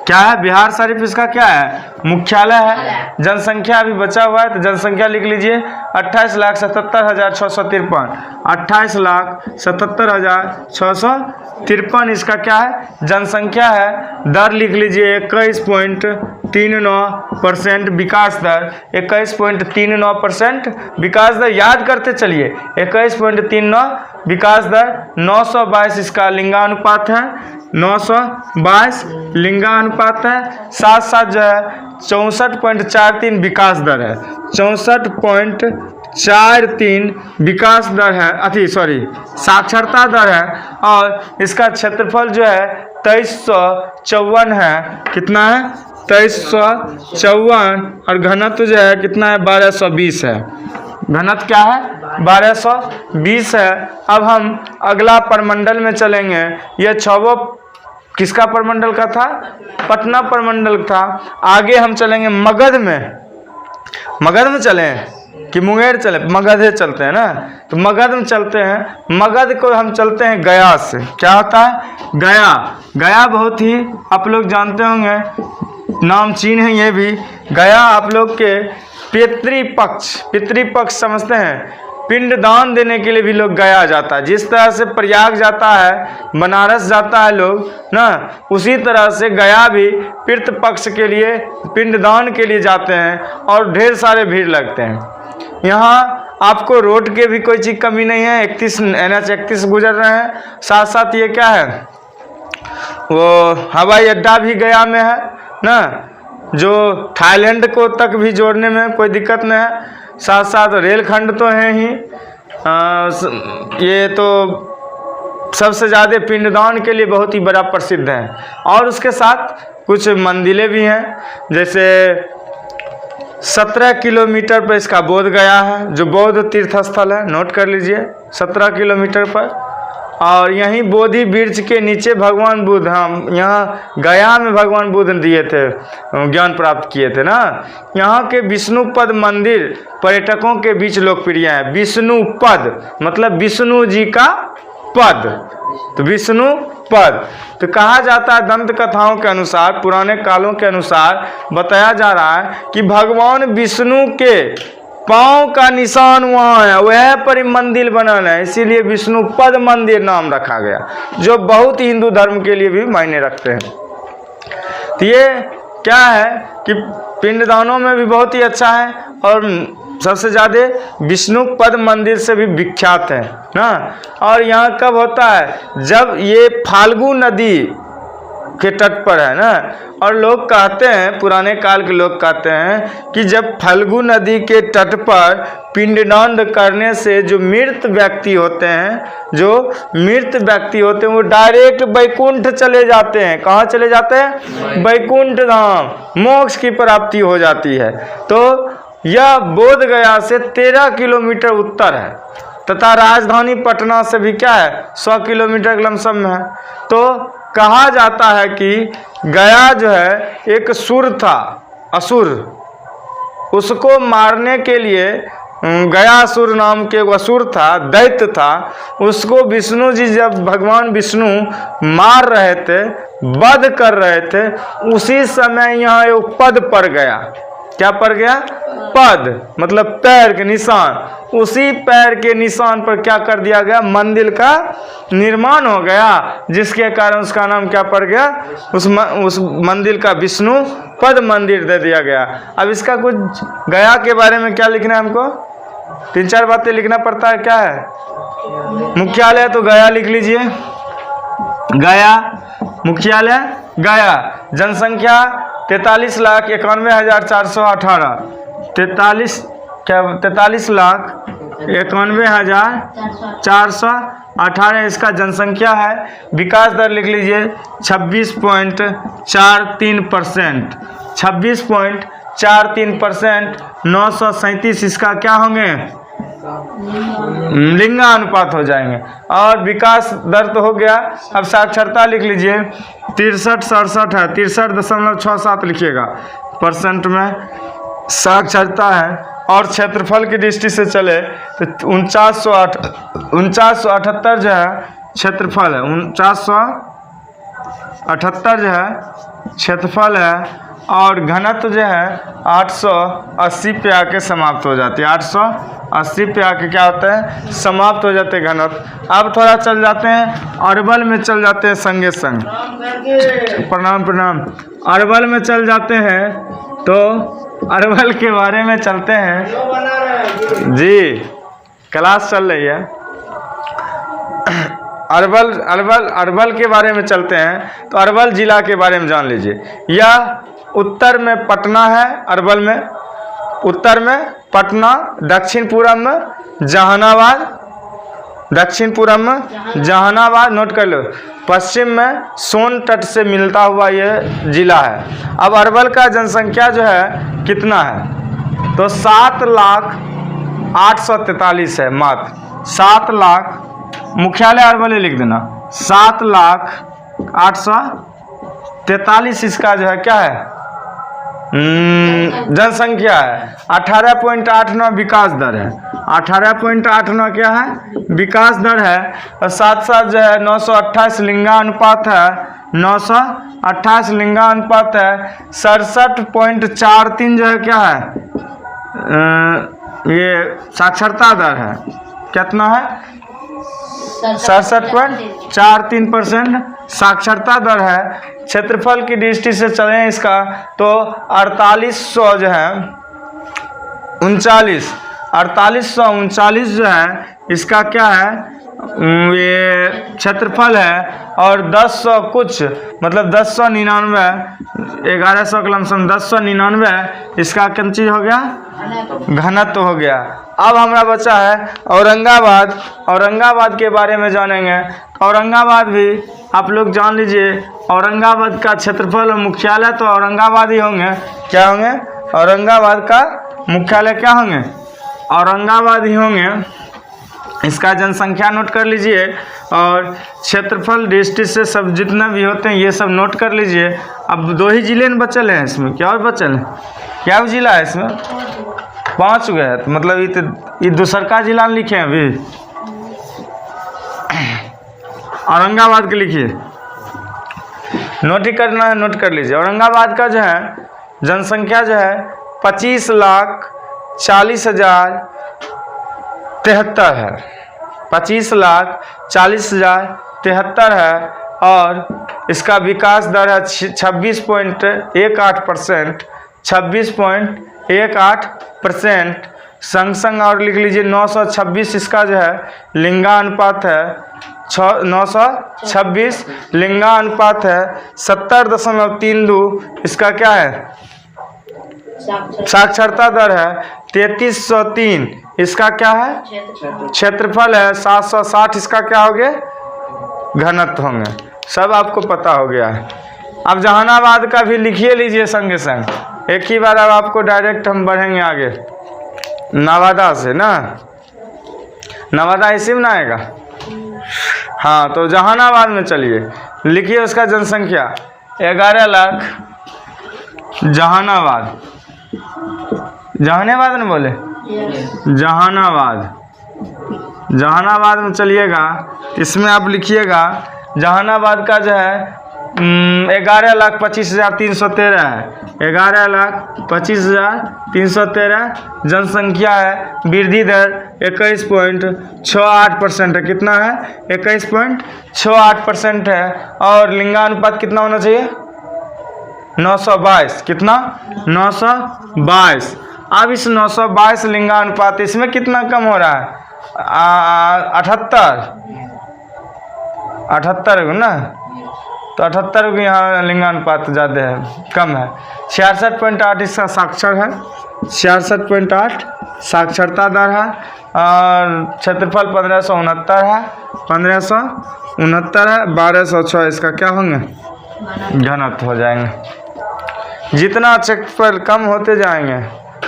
क्या है? बिहार शरीफ इसका क्या है? मुख्यालय है। जनसंख्या अभी बचा हुआ है तो जनसंख्या लिख लीजिए 28,77,653। 28,77,653 इसका क्या है? जनसंख्या है। दर लिख लीजिए 21.39% विकास दर। 21.39% विकास दर याद करते चलिए। 21.39 विकास दर। 922 इसका लिंगानुपात है। 922 लिंगानुपात है। साथ साथ जो है 64.43 विकास दर है। 64.43 विकास दर है, साक्षरता दर है। और इसका क्षेत्रफल जो है 2354 है। कितना है? 2354। और घनत्व जो है कितना है? 1220 है। घनत्व क्या है? 1220 है। अब हम अगला प्रमंडल में चलेंगे। यह 6 किसका प्रमंडल का था? पटना प्रमंडल था। आगे हम चलेंगे मगध में। मगध में चलें कि मुंगेर चले? मगध चलते हैं ना, तो मगध में चलते हैं। मगध को हम चलते हैं गया से। क्या होता है? गया। गया बहुत ही आप लोग जानते होंगे, नामचीन है ये भी। गया आप लोग के पितृपक्ष समझते हैं। पिंडदान देने के लिए भी लोग गया जाता है। जिस तरह से प्रयाग जाता है, बनारस जाता है लोग ना, उसी तरह से गया भी पितृपक्ष के लिए, पिंडदान के लिए जाते हैं और ढेर सारे भीड़ लगते हैं। यहाँ आपको रोड के भी कोई चीज़ कमी नहीं है। NH 31 गुजर रहे हैं। साथ साथ ये क्या है? वो हवाई अड्डा भी गया में है ना, जो थाईलैंड को तक भी जोड़ने में कोई दिक्कत नहीं है। साथ साथ रेलखंड तो है ही। ये तो सबसे ज़्यादा पिंडदान के लिए बहुत ही बड़ा प्रसिद्ध है। और उसके साथ कुछ मंदिरें भी हैं। जैसे 17 किलोमीटर पर इसका बोध गया है, जो बौद्ध तीर्थ स्थल है। नोट कर लीजिए 17 किलोमीटर पर। और यहीं बोधि वृक्ष के नीचे भगवान बुद्ध, हम यहाँ गया में भगवान बुद्ध दिए थे, ज्ञान प्राप्त किए थे ना। यहाँ के विष्णुपद मंदिर पर्यटकों के बीच लोकप्रिय है। विष्णुपद मतलब विष्णु जी का पद, तो विष्णु पद। तो कहा जाता है, दंत कथाओं के अनुसार, पुराने कालों के अनुसार बताया जा रहा है कि भगवान विष्णु के पाँव का निशान वहाँ है, वह पर मंदिर बनल है, इसीलिए विष्णुपद मंदिर नाम रखा गया, जो बहुत ही हिंदू धर्म के लिए भी मायने रखते हैं। तो ये क्या है कि पिंडदानों में भी बहुत ही अच्छा है और सबसे ज़्यादा विष्णुपद मंदिर से भी विख्यात है ना। और यहाँ कब होता है? जब ये फाल्गु नदी के तट पर है ना। और लोग कहते हैं, पुराने काल के लोग कहते हैं कि जब फाल्गु नदी के तट पर पिंडदान करने से जो मृत व्यक्ति होते हैं, वो डायरेक्ट वैकुंठ चले जाते हैं। कहाँ चले जाते हैं? वैकुंठ धाम, मोक्ष की प्राप्ति हो जाती है। तो यह बोध गया से 13 किलोमीटर उत्तर है तथा राजधानी पटना से भी क्या है? 100 किलोमीटर के लमसम में है। तो कहा जाता है कि गया जो है एक सुर था, असुर, उसको मारने के लिए गयासुर नाम के एक असुर था, दैत्य था, उसको विष्णु जी जब भगवान विष्णु मार रहे थे, वध कर रहे थे, उसी समय यहाँ एक पद पड़ गया। क्या पड़ गया? पद, मतलब पैर के निशान। उसी पैर के निशान पर क्या कर दिया गया? मंदिर का निर्माण हो गया, जिसके कारण उसका नाम क्या पड़ गया? उस मंदिर का विष्णु पद मंदिर दे दिया गया। अब इसका कुछ गया के बारे में क्या लिखना है हमको? 3-4 बातें लिखना पड़ता है। क्या है? मुख्यालय तो गया लिख लीजिए, गया मुख्यालय गया। जनसंख्या 43,91,418, 43,91,418 इसका जनसंख्या है। विकास दर लिख लीजिए 26.43%, 26.43%। 937 इसका क्या होंगे? लिंगानुपात हो जाएंगे। और विकास दर तो हो गया। अब साक्षरता लिख लीजिए 63-67 है, 63.67 लिखिएगा परसेंट में साक्षरता है। और क्षेत्रफल की दृष्टि से चले तो 4978 जो है क्षेत्रफल है, 4978 जो है क्षेत्रफल है। और घनत्व जो है 880 पे आके समाप्त हो जाती है। 880 पे आके क्या होता है? समाप्त हो जाते हैं घनत्व। अब थोड़ा चल जाते हैं अरबल में, चल जाते हैं संगे संग। प्रणाम प्रणाम। अरबल में चल जाते हैं तो अरबल के बारे में चलते हैं जी, क्लास चल रही है। अरबल के बारे में चलते हैं तो अरबल जिला के बारे में जान लीजिए। यह उत्तर में पटना है, अरबल में उत्तर में पटना, दक्षिण पूर्व में जहानाबाद, दक्षिण पूर्व में जहानाबाद, नोट कर लो। पश्चिम में सोन तट से मिलता हुआ यह जिला है। अब अरबल का जनसंख्या जो है कितना है? तो 7,843 है मात्र। 7 लाख, मुख्यालय अरबल ही लिख देना। 7,843 इसका जो है क्या है? जनसंख्या है। 18.89 विकास दर है। 18.89 क्या है? विकास दर है। और साथ साथ जो है 928 लिंगानुपात है, 928 लिंगानुपात है। 67.43 जो है क्या है? ये साक्षरता दर है। कितना है? 67.43% साक्षरता दर है। क्षेत्रफल की दृष्टि से चलें इसका तो 4800 जो है 4839 जो है इसका क्या है? ये क्षेत्रफल है। और 1000 कुछ, मतलब 1099, 1100 का लमसम 1099 इसका कितनी चीज हो गया? घनत्व हो गया। अब हमारा बचा है औरंगाबाद। औरंगाबाद के बारे में जानेंगे। औरंगाबाद भी आप लोग जान लीजिए। औरंगाबाद का क्षेत्रफल और मुख्यालय तो औरंगाबाद ही होंगे। क्या होंगे? औरंगाबाद का मुख्यालय क्या होंगे? औरंगाबाद ही होंगे। इसका जनसंख्या नोट कर लीजिए। और क्षेत्रफल दृष्टि से सब जितना भी होते हैं ये सब नोट कर लीजिए। अब 2 ही जिले में बचल हैं इसमें। क्या और बचल है? क्या जिला है इसमें? 5 गए। तो मतलब ये दूसर का जिला लिखे हैं अभी। औरंगाबाद के लिखिए, नोट ही करना है, नोट कर लीजिए। औरंगाबाद का जो है जनसंख्या जो है 25,40,073 है। 25,40,073 है। और इसका विकास दर है 26.18%, 26.18%। संग और लिख लीजिए 926 इसका जो है लिंगानुपात है। 926 लिंगानुपात है। 70.32 इसका क्या है? साक्षरता दर है। 3303 इसका क्या है? क्षेत्रफल है। 760 इसका क्या हो गया? घनत्व होंगे। सब आपको पता हो गया है। अब जहानाबाद का भी लिखिए लीजिए संगे संग। एक ही बार अब आपको डायरेक्ट हम बढ़ेंगे आगे नवादा से ना। नवादा इसी में ना आएगा। हाँ, तो जहानाबाद में चलिए, लिखिए उसका जनसंख्या 11 लाख। जहानाबाद, जहानाबाद में बोले, जहानाबाद, जहानाबाद में चलिएगा, इसमें आप लिखिएगा जहानाबाद का जो है 11,25,313 है। 11,25,313 जनसंख्या है। वृद्धि दर 21.68% है। कितना है? 21.68% है। और लिंगानुपात कितना होना चाहिए? 922। कितना? 922। अब इस 922 लिंगानुपात इसमें कितना कम हो रहा है? 78 ना, तो 78 की यहाँ लिंगानुपात ज़्यादा है, कम है। 66.8 इसका साक्षर है, 66.8 साक्षरता दर है। और क्षेत्रफल 1569 है, 1569 है। 1206 इसका क्या होंगे? घनत्व हो जाएंगे। जितना क्षेत्रफल कम होते जाएंगे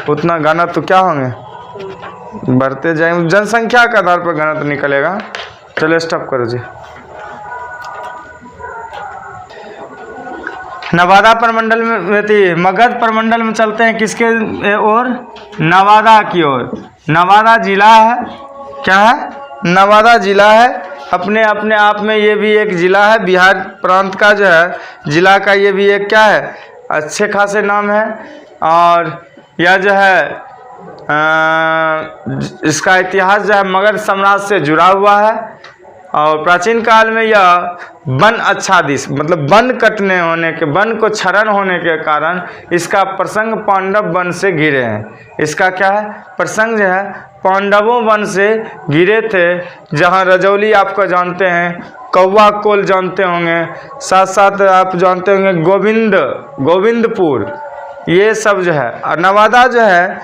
उतना घनत्व क्या होंगे? बढ़ते जाएंगे। जनसंख्या के आधार पर घनत्व निकलेगा। चलिए स्टॉप करो जी। नवादा प्रमंडल में थी, मगध प्रमंडल में चलते हैं। किसके ओर? नवादा की ओर। नवादा जिला है, क्या है? नवादा जिला है। अपने आप में ये भी एक जिला है। बिहार प्रांत का जो है जिला का ये भी एक क्या है? अच्छे खासे नाम है। और यह जो है इसका इतिहास जो है मगध साम्राज्य से जुड़ा हुआ है। और प्राचीन काल में यह वन आच्छादित, मतलब वन कटने होने के, वन को क्षरण होने के कारण इसका प्रसंग पांडव वन से घिरे हैं। इसका क्या है? प्रसंग जो है पांडवों वन से घिरे थे। जहाँ रजौली आपको जानते हैं, कौवा कोल जानते होंगे, साथ साथ आप जानते होंगे गोविंदपुर, ये सब जो है। और नवादा जो है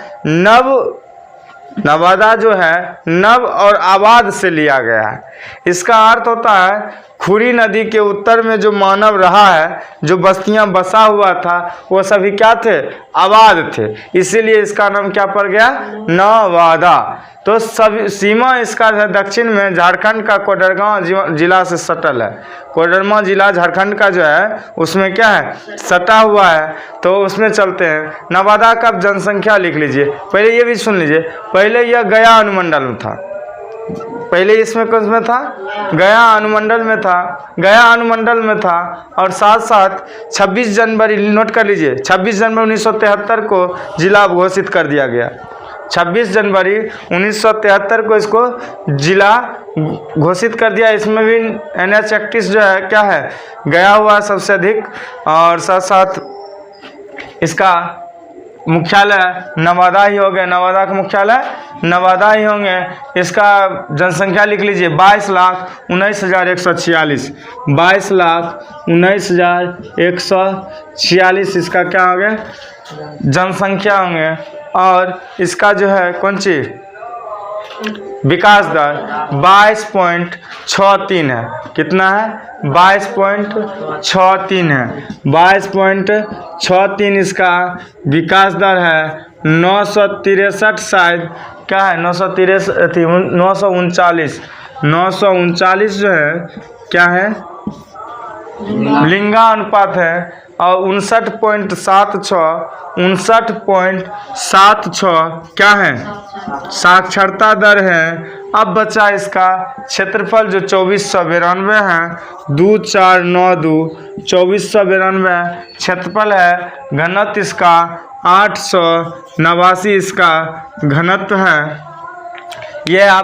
नवादा जो है नव और आबाद से लिया गया है। इसका अर्थ होता है खुरी नदी के उत्तर में जो मानव रहा है, जो बस्तियां बसा हुआ था, वो सभी क्या थे? आबाद थे। इसीलिए इसका नाम क्या पड़ गया? नवादा। तो सभी सीमा इसका है दक्षिण में झारखंड का कोडरगांव जिला से सटल है। कोडरमा जिला झारखंड का जो है उसमें क्या है? सटा हुआ है। तो उसमें चलते हैं। नवादा का जनसंख्या लिख लीजिए। पहले ये भी सुन लीजिए, पहले यह गया अनुमंडल में था। पहले इसमें कौन में था? गया अनुमंडल में था। गया अनुमंडल में था। और साथ साथ 26 जनवरी, नोट कर लीजिए, 26 जनवरी 1973 को जिला घोषित कर दिया गया। 26 जनवरी 1973 को इसको जिला घोषित कर दिया। इसमें भी NH-31 जो है क्या है? गया हुआ सबसे अधिक। और साथ साथ इसका मुख्यालय नवादा ही हो गया। नवादा का मुख्यालय नवादा ही होंगे। इसका जनसंख्या लिख लीजिए 22,19,146। 22,19,146 इसका क्या हो गया? जनसंख्या होंगे। और इसका जो है कौन सी विकास दर 22.63 है। कितना है? 22.63 है। 22.63 इसका विकास दर है। 963 शायद क्या है? 939 जो है क्या है? लिंगानुपात है। और 59.76 क्या है? साक्षरता दर है। अब बचा इसका क्षेत्रफल जो 2492 है, 2492 2492 क्षेत्रफल है। घनत्व इसका 889 इसका घनत्व है। ये आप